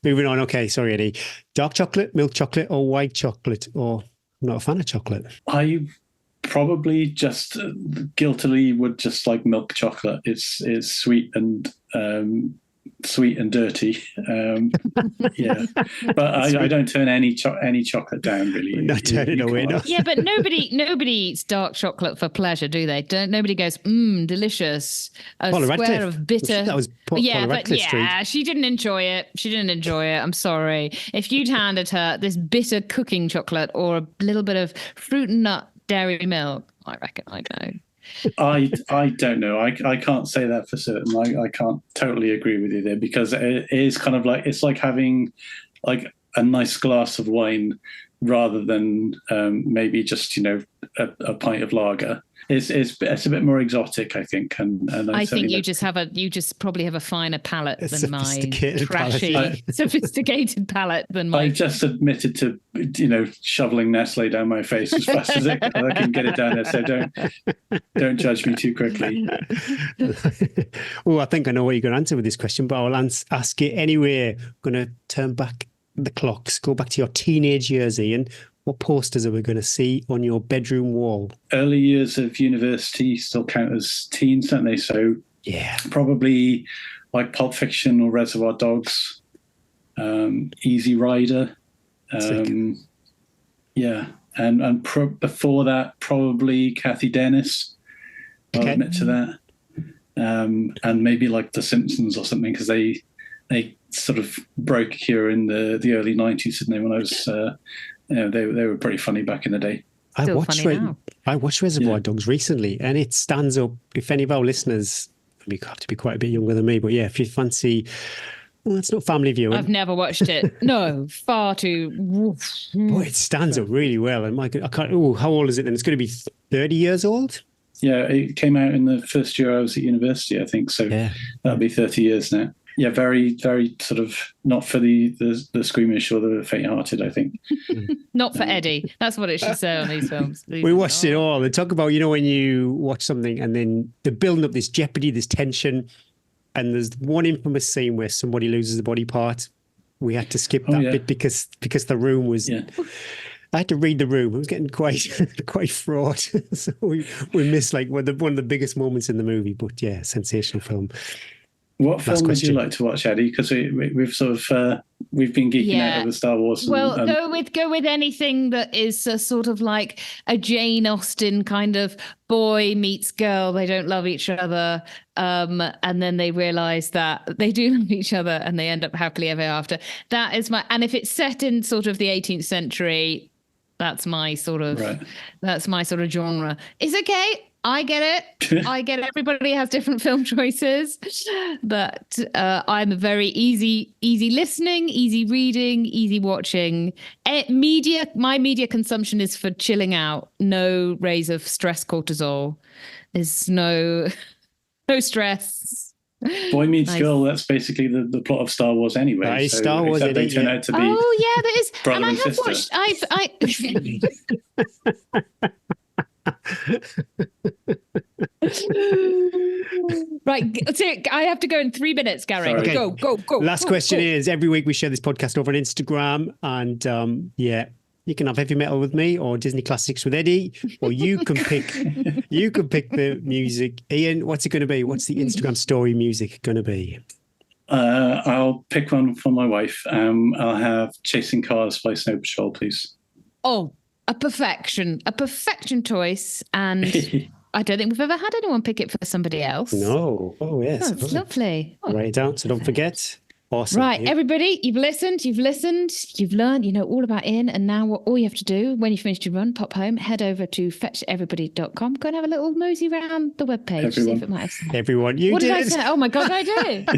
Moving on. Okay, sorry, Eddie. Dark chocolate, milk chocolate, or white chocolate? Or I'm not a fan of chocolate. I probably just guiltily would just like milk chocolate. It's sweet and dirty. Yeah, but I don't turn any chocolate down really. Not turn it away. No. Yeah, but nobody eats dark chocolate for pleasure, do they? Nobody goes, delicious. A Paula square Radcliffe. of bitter. That was Paula Radcliffe Street. She didn't enjoy it. I'm sorry. If you'd handed her this bitter cooking chocolate or a little bit of fruit and nut dairy milk, I reckon I'd go. I don't know. I can't say that for certain. I can't totally agree with you there, because it is kind of like, it's like having like a nice glass of wine rather than maybe just a pint of lager. It's a bit more exotic, I think, and I think you just probably have a finer palate than mine, trashy, sophisticated palate than mine. I just admitted to shoveling Nestle down my face as fast as I can get it down there. So don't judge me too quickly. Oh, I think I know what you're going to answer with this question, but I'll ask it anyway. I'm going to turn back the clocks, go back to your teenage years, Ian. What posters are we going to see on your bedroom wall? Early years of university still count as teens, don't they? So yeah, probably like Pulp Fiction or Reservoir Dogs, Easy Rider. Yeah, and before that, probably Kathy Dennis. I'll admit to that. And maybe like The Simpsons or something, because they sort of broke here in the early 90s, didn't they? When I was they were pretty funny back in the day. I watched Reservoir Dogs recently, and it stands up. If any of our listeners, you have to be quite a bit younger than me, but yeah, if you fancy, well, it's not family viewing. I've never watched it. No, far too. Boy, it stands up really well. And I can't. Oh, how old is it then? It's going to be 30 years old. Yeah, it came out in the first year I was at university, I think. So that'll be 30 years now. Yeah, very, very sort of not for the squeamish or the faint-hearted, I think. Not for Eddie. That's what it should say on these films. We watched it all. They talk about, when you watch something and then they're building up this jeopardy, this tension, and there's one infamous scene where somebody loses a body part. We had to skip that bit because the room was... Yeah. I had to read the room. It was getting quite fraught. So we missed like one of the biggest moments in the movie. But yeah, sensational film. What Last film would you question. like to watch, Eddie? Because we've sort of we've been geeking out over Star Wars. Well, go with anything that is a sort of like a Jane Austen kind of boy meets girl. They don't love each other, and then they realize that they do love each other, and they end up happily ever after. That is my. And if it's set in sort of the 18th century, that's my sort of genre. It's okay. I get it. I get it. Everybody has different film choices, but I'm a very easy listening, easy reading, easy watching. My media consumption is for chilling out. No raise of stress cortisol. There's no stress. Boy meets girl. That's basically the plot of Star Wars anyway. That is Star Wars. They turn out to be. Oh yeah, that is. Brother and I have sister. watched. Right, so I have to go in 3 minutes, Gary. Sorry. Okay. Go. Last question is, every week we share this podcast over on Instagram, and you can have heavy metal with me or Disney classics with Eddie, or you can pick the music. Ian, what's it going to be? What's the Instagram story music going to be? I'll pick one for my wife. I'll have Chasing Cars by Snow Patrol, please. Oh, a perfection choice. And I don't think we've ever had anyone pick it for somebody else. No. Oh, yes. Oh, it's lovely. Oh. Write it down, so don't forget. Awesome. Right, everybody, you've listened, you've learned, you know all about Ian, and now all you have to do when you finish your run, pop home, head over to fetcheverybody.com, go and have a little mosey around the webpage, see if it might have something. Everyone, what did I say? Oh my God, I did.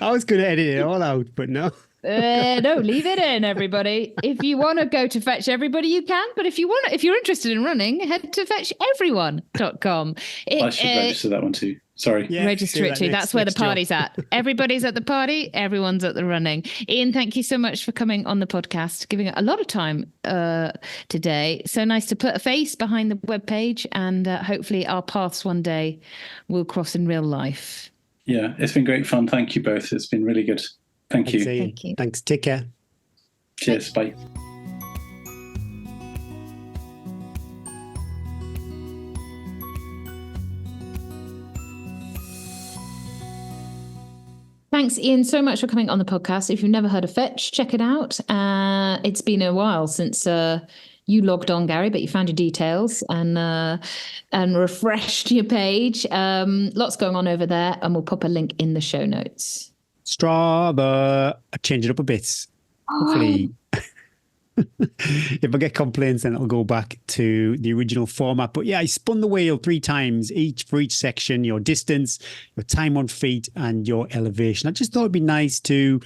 I was going to edit it all out, but no. No, leave it in, everybody. If you want to go to Fetch Everybody, you can. But if you're interested in running, head to fetcheveryone.com. I should register that one too. Sorry. Yeah, register it too. That's where the party's at. Everybody's at the party. Everyone's at the running. Ian, thank you so much for coming on the podcast, giving it a lot of time today. So nice to put a face behind the webpage, and hopefully our paths one day will cross in real life. Yeah, it's been great fun. Thank you both. It's been really good. Thank you. Thank you. Thanks. Take care. Cheers. Bye. Thanks, Ian, so much for coming on the podcast. If you've never heard of Fetch, check it out. It's been a while since you logged on, Gary, but you found your details and refreshed your page. Lots going on over there, and we'll pop a link in the show notes. Strava. I changed it up a bit. Hopefully, if I get complaints, then it'll go back to the original format. But yeah, I spun the wheel 3 times for each section, your distance, your time on feet, and your elevation. I just thought it'd be nice to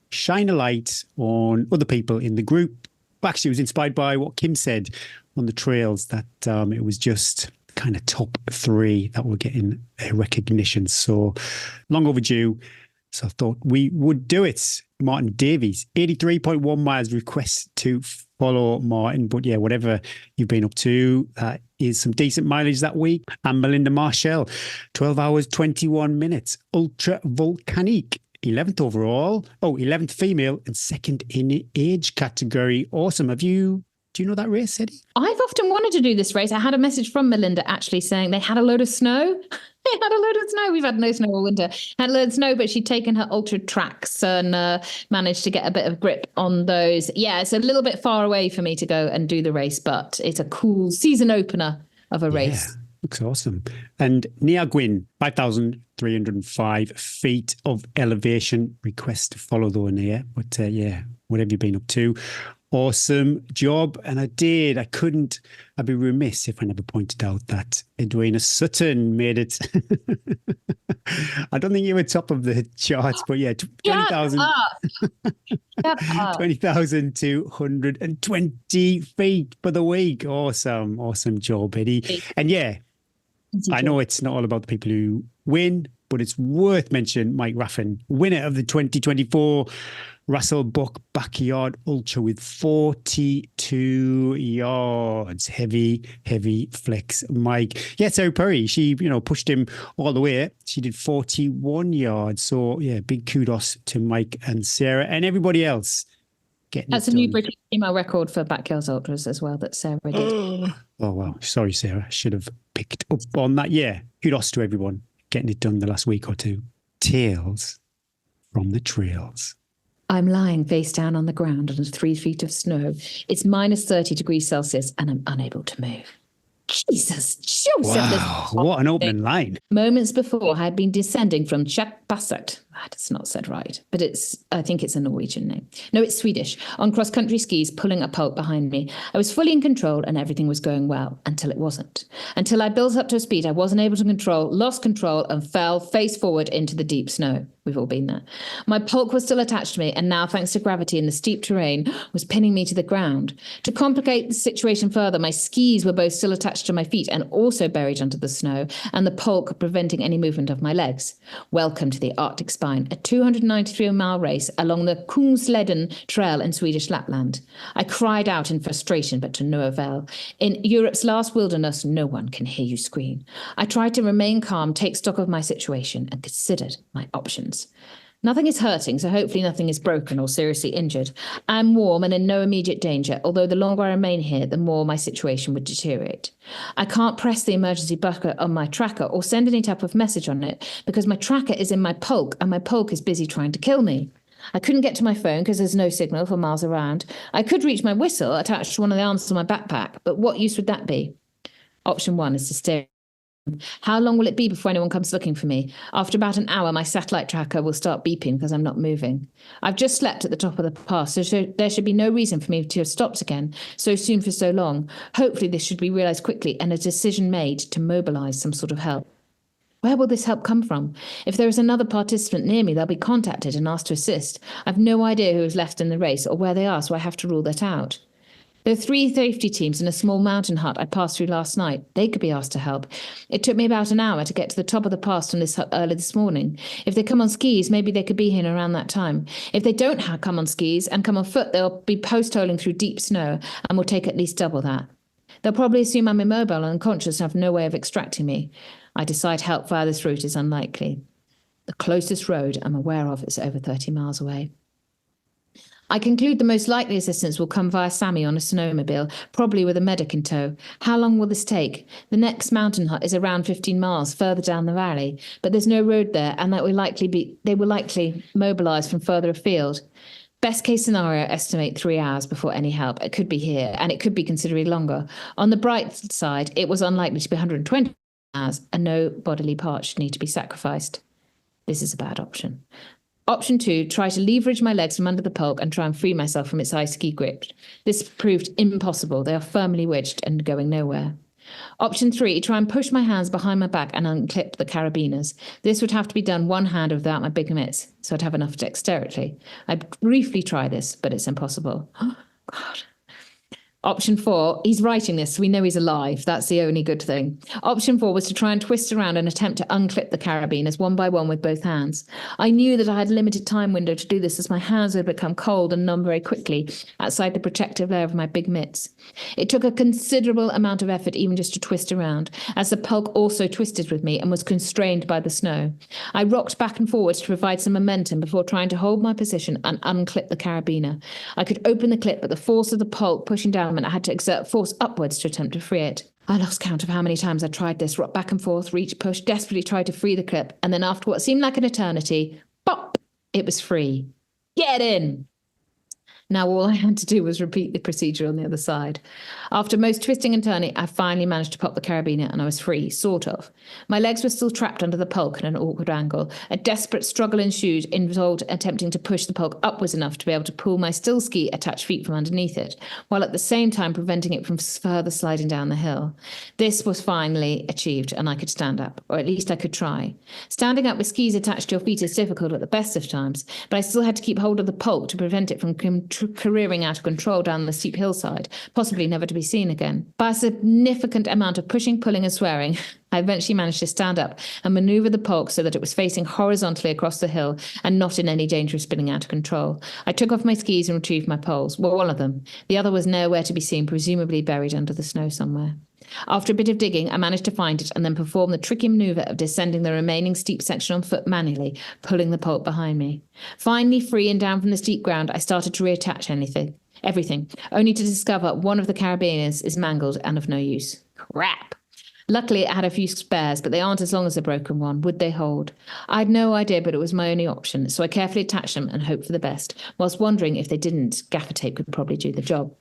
shine a light on other people in the group. Actually, it was inspired by what Kim said on the trails, that it was just kind of top 3 that were getting recognition. So long overdue. So I thought we would do it. Martin Davies, 83.1 miles request to follow Martin. But yeah, whatever you've been up to, is some decent mileage that week. And Melinda Marshall, 12 hours, 21 minutes. Ultra Volcanique, 11th overall. 11th female and 2nd in age category. Awesome. Do you know that race, Eddie? I've often wanted to do this race. I had a message from Melinda actually saying they had a load of snow. They had a load of snow. We've had no snow all winter. Had a load of snow, but she'd taken her ultra tracks and managed to get a bit of grip on those. Yeah, it's a little bit far away for me to go and do the race, but it's a cool season opener of a race. Looks awesome. And Nia Gwyn, 5,305 feet of elevation. Request to follow though, Nia. But whatever you've been up to. Awesome job. And I'd be remiss if I never pointed out that Edwina Sutton made it. I don't think you were top of the charts, but 20,220 feet for the week. Awesome job, Eddie. And I know it's not all about the people who win, but it's worth mentioning Mike Raffin, winner of the 2024 Russell Buck Backyard Ultra with 42 yards. Heavy flex, Mike. Yeah, Sarah Perry, she, pushed him all the way. She did 41 yards. So, big kudos to Mike and Sarah and everybody else. That's a new British female record for Backyard Ultras as well that Sarah did. Oh, well, sorry, Sarah. Should have picked up on that. Yeah, kudos to everyone. getting it done the last week or two. Tales from the trails. I'm lying face down on the ground under 3 feet of snow. It's minus 30 degrees Celsius and I'm unable to move. Jesus, Joseph. Wow, what an opening line. Moments before, I had been descending from Chackbassert. That's not said right, but I think it's a Norwegian name. No, it's Swedish. On cross-country skis, pulling a pulk behind me. I was fully in control and everything was going well, until it wasn't. Until I built up to a speed I wasn't able to control, lost control, and fell face forward into the deep snow. We've all been there. My pulk was still attached to me, and now, thanks to gravity and the steep terrain, was pinning me to the ground. To complicate the situation further, my skis were both still attached to my feet and also buried under the snow, and the pulk preventing any movement of my legs. Welcome to the Arctic Spine, a 293-mile race along the Kungsleden Trail in Swedish Lapland. I cried out in frustration, but to no avail. In Europe's last wilderness, no one can hear you scream. I tried to remain calm, take stock of my situation, and considered my options. Nothing is hurting, so hopefully nothing is broken or seriously injured. I'm warm and in no immediate danger, although the longer I remain here, the more my situation would deteriorate. I can't press the emergency button on my tracker or send any type of message on it because my tracker is in my pulk and my pulk is busy trying to kill me. I couldn't get to my phone because there's no signal for miles around. I could reach my whistle attached to one of the arms of my backpack, but what use would that be? Option 1 is to stay. How long will it be before anyone comes looking for me? After about an hour, my satellite tracker will start beeping because I'm not moving. I've just slept at the top of the pass, so there should be no reason for me to have stopped again so soon for so long. Hopefully this should be realised quickly and a decision made to mobilise some sort of help. Where will this help come from? If there is another participant near me, they'll be contacted and asked to assist. I've no idea who is left in the race or where they are, so I have to rule that out. There are 3 safety teams in a small mountain hut I passed through last night. They could be asked to help. It took me about an hour to get to the top of the pass from this hut early this morning. If they come on skis, maybe they could be here around that time. If they don't come on skis and come on foot, they'll be post-holing through deep snow and will take at least double that. They'll probably assume I'm immobile and unconscious and have no way of extracting me. I decide help via this route is unlikely. The closest road I'm aware of is over 30 miles away. I conclude the most likely assistance will come via Sammy on a snowmobile, probably with a medic in tow. How long will this take? The next mountain hut is around 15 miles further down the valley, but there's no road there, and they will likely mobilise from further afield. Best case scenario, estimate 3 hours before any help. It could be here, and it could be considerably longer. On the bright side, it was unlikely to be 120 hours, and no bodily parts should need to be sacrificed. This is a bad option. Option 2, try to leverage my legs from under the pulk and try and free myself from its ice ski grip. This proved impossible. They are firmly wedged and going nowhere. Option 3, try and push my hands behind my back and unclip the carabiners. This would have to be done one-handed without my big mitts, so I'd have enough dexterity. I briefly try this, but it's impossible. Oh, God. Option 4, he's writing this, so we know he's alive. That's the only good thing. Option 4 was to try and twist around and attempt to unclip the carabiners one by one with both hands. I knew that I had a limited time window to do this as my hands would become cold and numb very quickly outside the protective layer of my big mitts. It took a considerable amount of effort even just to twist around, as the pulk also twisted with me and was constrained by the snow. I rocked back and forwards to provide some momentum before trying to hold my position and unclip the carabiner. I could open the clip, but the force of the pulk pushing down meant I had to exert force upwards to attempt to free it. I lost count of how many times I tried this, rocked back and forth, reach, push, desperately tried to free the clip, and then after what seemed like an eternity, pop, it was free. Get in! Now all I had to do was repeat the procedure on the other side. After most twisting and turning, I finally managed to pop the carabiner and I was free, sort of. My legs were still trapped under the pulk at an awkward angle. A desperate struggle ensued, involved attempting to push the pulk upwards enough to be able to pull my still ski-attached feet from underneath it, while at the same time preventing it from further sliding down the hill. This was finally achieved and I could stand up, or at least I could try. Standing up with skis attached to your feet is difficult at the best of times, but I still had to keep hold of the pulk to prevent it from careering out of control down the steep hillside, possibly never to be seen again. By a significant amount of pushing, pulling and swearing, I eventually managed to stand up and maneuver the pulk so that it was facing horizontally across the hill and not in any danger of spinning out of control. I took off my skis and retrieved my poles. Well, one of them. The other was nowhere to be seen, presumably buried under the snow somewhere. After a bit of digging, I managed to find it and then perform the tricky maneuver of descending the remaining steep section on foot manually, pulling the pulk behind me. Finally free and down from the steep ground, I started to reattach everything, only to discover one of the carabiners is mangled and of no use. Crap! Luckily, it had a few spares, but they aren't as long as a broken one. Would they hold? I had no idea, but it was my only option. So I carefully attached them and hoped for the best, whilst wondering if they didn't, gaffer tape could probably do the job.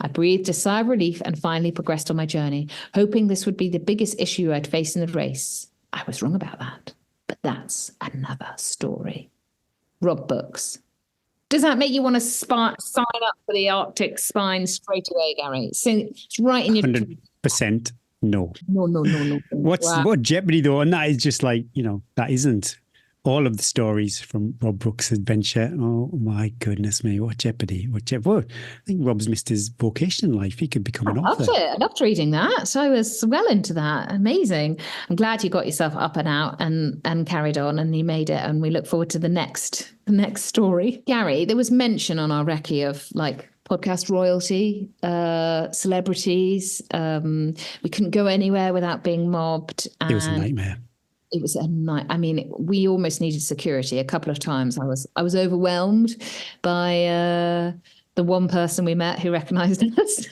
I breathed a sigh of relief and finally progressed on my journey, hoping this would be the biggest issue I'd face in the race. I was wrong about that, but that's another story. Rob Books. Does that make you want to sign up for the Arctic Spine straight away, Gary? So it's right in your 100% no. No. What jeopardy though? And that is just like, that isn't all of the stories from Rob Brooks' adventure. Oh my goodness me, what jeopardy. Well, I think Rob's missed his vocation in life. He could become an author. I loved reading that. So I was well into that. Amazing. I'm glad you got yourself up and out and carried on and you made it. And we look forward to the next story. Gary, there was mention on our recce of like podcast royalty, celebrities. We couldn't go anywhere without being mobbed. It was a nightmare. It was a night. I mean, we almost needed security a couple of times. I was overwhelmed by the one person we met who recognized us.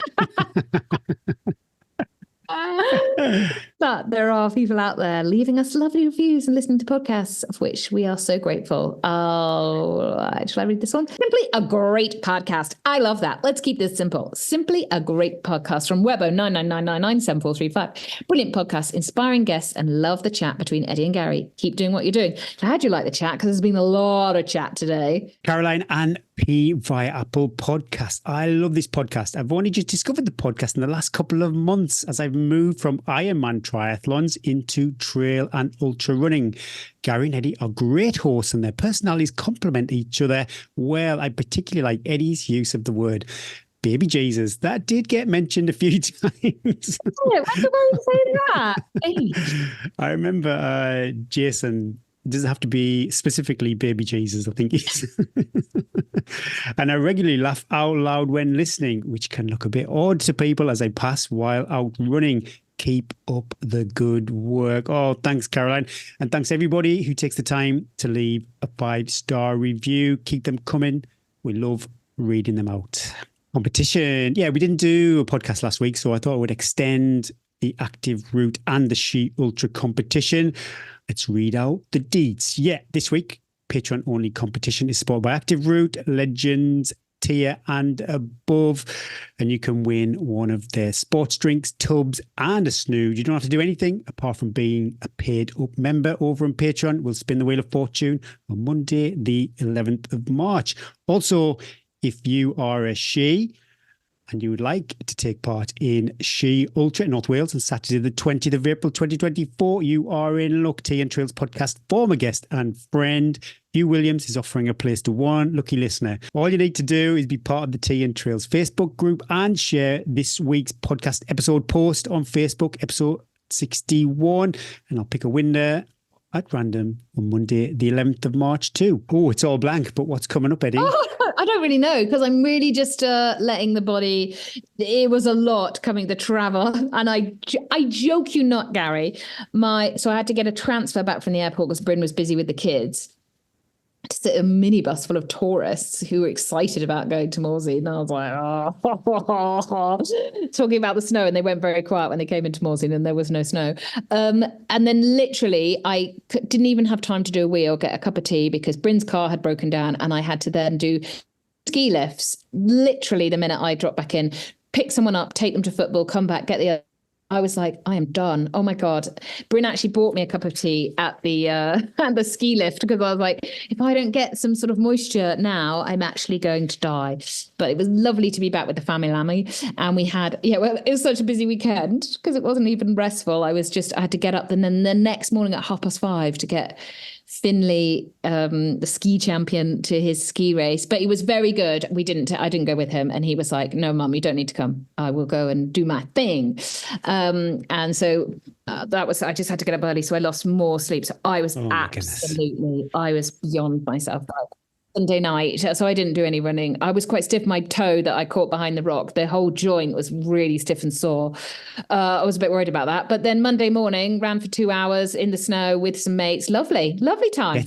But there are people out there leaving us lovely reviews and listening to podcasts, of which we are so grateful. Shall I read this one? Simply a great podcast. I love that. Let's keep this simple. Simply a great podcast from Webbo 9999974335. Brilliant podcast, inspiring guests, and love the chat between Eddie and Gary. Keep doing what you're doing. How do you like the chat? Because there's been a lot of chat today. Caroline and P via Apple Podcast. I love this podcast. I've only just discovered the podcast in the last couple of months as I've moved from Ironman triathlons into trail and ultra running. Gary and Eddie are great hosts and their personalities complement each other well. I particularly like Eddie's use of the word baby Jesus. That did get mentioned a few times. When did I say that? I remember Jason. Does it have to be specifically baby Jesus? I think he's. And I regularly laugh out loud when listening, which can look a bit odd to people as I pass while out running. Keep up the good work. Oh, thanks, Caroline. And thanks everybody who takes the time to leave a 5-star review. Keep them coming. We love reading them out. Competition. Yeah, we didn't do a podcast last week, so I thought I would extend the Active Route and the She Ultra competition. Let's read out the deeds. Yeah, this week, Patreon-only competition is supported by Active Route, Legends, tier and above, and you can win one of their sports drinks, tubs, and a snood. You don't have to do anything apart from being a paid-up member over on Patreon. We'll spin the Wheel of Fortune on Monday, the 11th of March. Also, if you are a she and you would like to take part in She Ultra in North Wales on Saturday the 20th of April 2024, you are in luck. Tea and Trails podcast former guest and friend Hugh Williams is offering a place to one lucky listener. All you need to do is be part of the Tea and Trails Facebook group and share this week's podcast episode post on Facebook, episode 61, and I'll pick a winner at random on Monday, the 11th of March too. Oh, it's all blank, but what's coming up, Eddie? I don't really know because I'm really just letting the body. It was a lot coming to travel, and I joke you not, Gary. So I had to get a transfer back from the airport because Bryn was busy with the kids. To sit a minibus full of tourists who were excited about going to Morsey, and I was like, talking about the snow, and they went very quiet when they came into Morsey, and there was no snow. And then literally, I didn't even have time to do a wee or get a cup of tea because Bryn's car had broken down, and I had to then do ski lifts. Literally, the minute I dropped back in, pick someone up, take them to football, come back, get the. I was like, I am done. Oh my God. Bryn actually bought me a cup of tea at the ski lift because I was like, if I don't get some sort of moisture now, I'm actually going to die. But it was lovely to be back with the family. And we had, it was such a busy weekend because it wasn't even restful. I had to get up and then the next morning at 5:30 to get Finley, the ski champion, to his ski race, but he was very good. I didn't go with him, and he was like, "No, Mum, you don't need to come. I will go and do my thing." And so I just had to get up early, so I lost more sleep. So I was I was beyond myself. Sunday night, so I didn't do any running. I was quite stiff. My toe that I caught behind the rock, the whole joint was really stiff and sore. I was a bit worried about that. But then Monday morning, ran for 2 hours in the snow with some mates. Lovely time.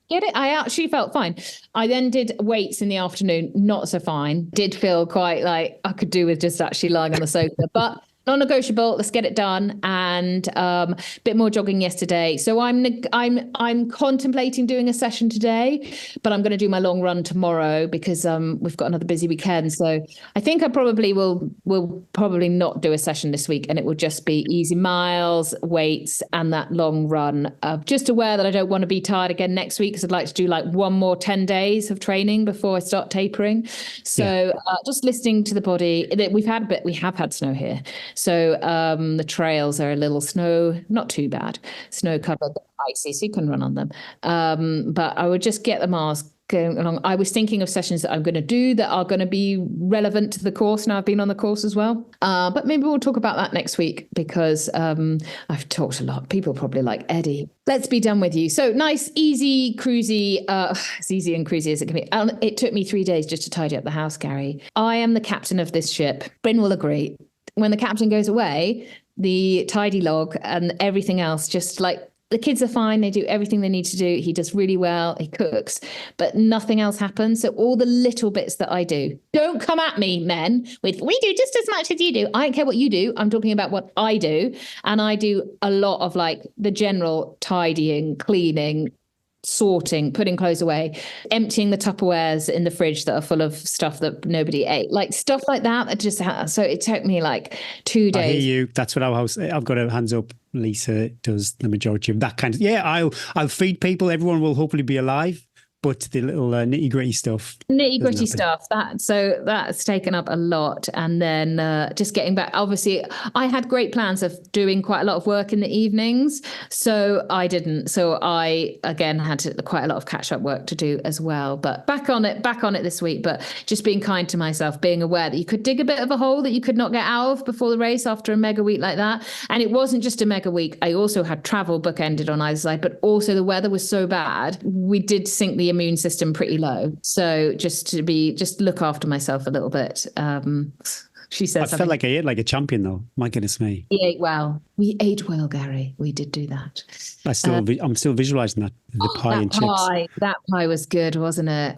Get it? I actually felt fine. I then did weights in the afternoon, not so fine. Did feel quite like I could do with just actually lying on the sofa. But non-negotiable. Let's get it done. And a bit more jogging yesterday. So I'm contemplating doing a session today, but I'm going to do my long run tomorrow because we've got another busy weekend. So I think I probably will probably not do a session this week, and it will just be easy miles, weights, and that long run. Just aware that I don't want to be tired again next week because I'd like to do like one more 10 days of training before I start tapering. So just listening to the body. We have had snow here. So the trails are a little not too bad, snow covered, icy, so you can run on them. But I would just get the miles going along. I was thinking of sessions that I'm going to do that are going to be relevant to the course. Now I've been on the course as well. But maybe we'll talk about that next week because I've talked a lot. People probably like, Eddie, let's be done with you. So nice, easy, cruisy, as easy and cruisy as it can be. It took me 3 days just to tidy up the house, Gary. I am the captain of this ship. Bryn will agree. When the captain goes away, the tidy log and everything else, just like the kids are fine. They do everything they need to do. He does really well. He cooks, but nothing else happens. So all the little bits that I do, don't come at me, men, with we do just as much as you do. I don't care what you do. I'm talking about what I do. And I do a lot of like the general tidying, cleaning, sorting, putting clothes away, emptying the Tupperwares in the fridge that are full of stuff that nobody ate, like stuff like that. So it took me like 2 days. I hear you. That's what I've got a hands up. Lisa does the majority of that kind of. Yeah, I'll feed people. Everyone will hopefully be alive. But the little nitty gritty stuff. That's taken up a lot. And then just getting back, obviously, I had great plans of doing quite a lot of work in the evenings. So I didn't. So I, again, had quite a lot of catch up work to do as well. But back on it this week. But just being kind to myself, being aware that you could dig a bit of a hole that you could not get out of before the race after a mega week like that. And it wasn't just a mega week. I also had travel bookended on either side, but also the weather was so bad. We did sink the immune system pretty low. So just look after myself a little bit. She said, I felt like I ate like a champion though. My goodness me. We ate well. Gary. We did do that. I'm still visualizing that, the pie and chips. That pie was good, wasn't it?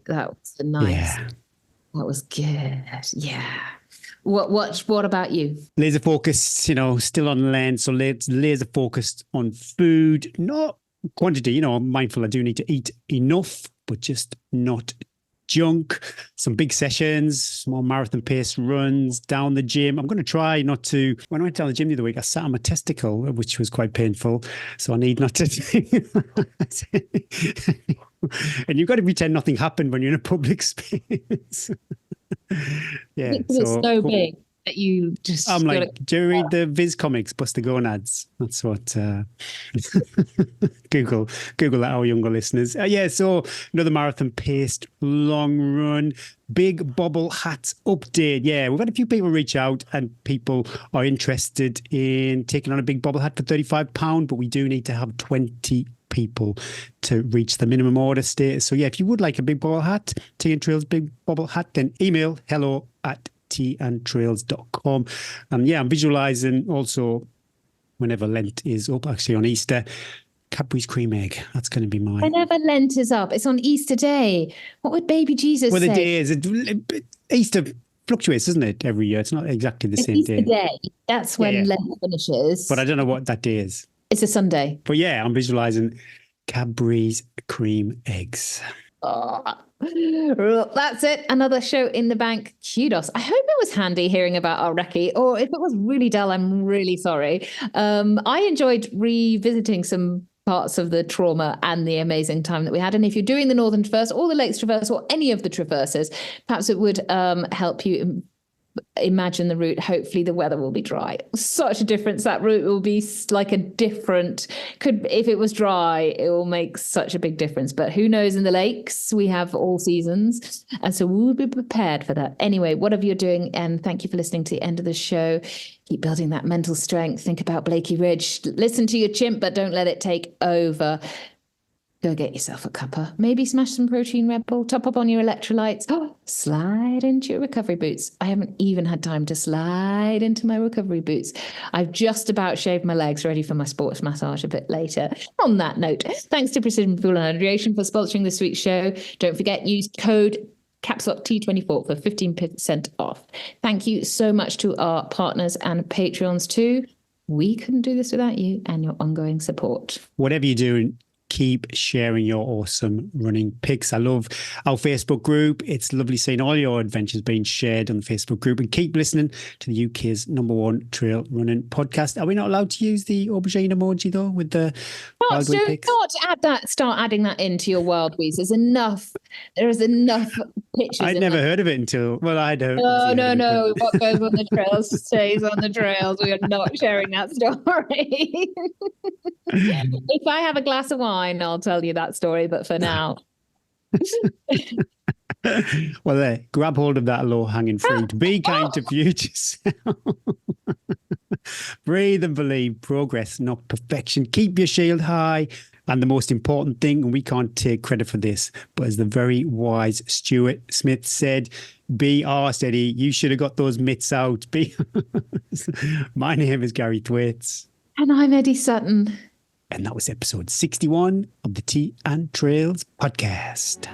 That was nice. Yeah. That was good. Yeah. What about you? Laser focused, still on land. So laser focused on food, not quantity. I'm mindful I do need to eat enough, but just not junk. Some big sessions, small marathon pace runs, down the gym. I'm going to try not to. When I went down the gym the other week, I sat on my testicle, which was quite painful. So I need not to. And you've got to pretend nothing happened when you're in a public space. Yeah, it's so big that you just. I'm like, do you read the Viz comics, Buster Gonads? That's what. Google that, our younger listeners. So another marathon paced long run, big bobble hats update. Yeah, we've had a few people reach out and people are interested in taking on a big bobble hat for £35, but we do need to have 20 people to reach the minimum order status. So yeah, if you would like a big bobble hat, Tea and Trails big bobble hat, then email hello@teaandtrails.com. And I'm visualizing also whenever Lent is up, actually on Easter, Cadbury's cream egg. That's going to be mine. Whenever Lent is up, it's on Easter Day. What would baby Jesus say? Well, the day is. Easter fluctuates, doesn't it, every year? It's not exactly the same Easter day. That's when Lent finishes. But I don't know what that day is. It's a Sunday. But yeah, I'm visualizing Cadbury's cream eggs. Oh, that's it. Another show in the bank. Kudos. I hope it was handy hearing about our recce, or if it was really dull, I'm really sorry. I enjoyed revisiting some parts of the trauma and the amazing time that we had. And if you're doing the Northern Traverse or the Lakes Traverse or any of the traverses, perhaps it would help you imagine the route. Hopefully the weather will be dry. Such a difference. That route will be like if it was dry, it will make such a big difference. But who knows, in the lakes, we have all seasons. And so we'll be prepared for that. Anyway, whatever you're doing, and thank you for listening to the end of the show. Keep building that mental strength. Think about Blakey Ridge. Listen to your chimp, but don't let it take over. Go get yourself a cuppa. Maybe smash some Protein Red Bull. Top up on your electrolytes. Slide into your recovery boots. I haven't even had time to slide into my recovery boots. I've just about shaved my legs, ready for my sports massage a bit later. On that note, thanks to Precision Fuel and Hydration for sponsoring this week's show. Don't forget, use code caps lock T24 for 15% off. Thank you so much to our partners and Patreons too. We couldn't do this without you and your ongoing support. Whatever you're doing, keep sharing your awesome running pics. I love our Facebook group. It's lovely seeing all your adventures being shared on the Facebook group, and keep listening to the UK's #1 trail running podcast. Are we not allowed to use the aubergine emoji though with the wild wheat pics? Start adding that into your wild weeds. There is enough pictures. I'd never heard of it until, well, I don't. No. What goes on the trails stays on the trails. We are not sharing that story. If I have a glass of wine, I'll tell you that story. But for now. Well, there, grab hold of that low-hanging fruit. Be kind to future self. Breathe and believe. Progress, not perfection. Keep your shield high. And the most important thing, and we can't take credit for this, but as the very wise Stuart Smith said, be steady. You should have got those mitts out. My name is Gary Thwaites. And I'm Eddie Sutton. And that was episode 61 of the Tea and Trails podcast.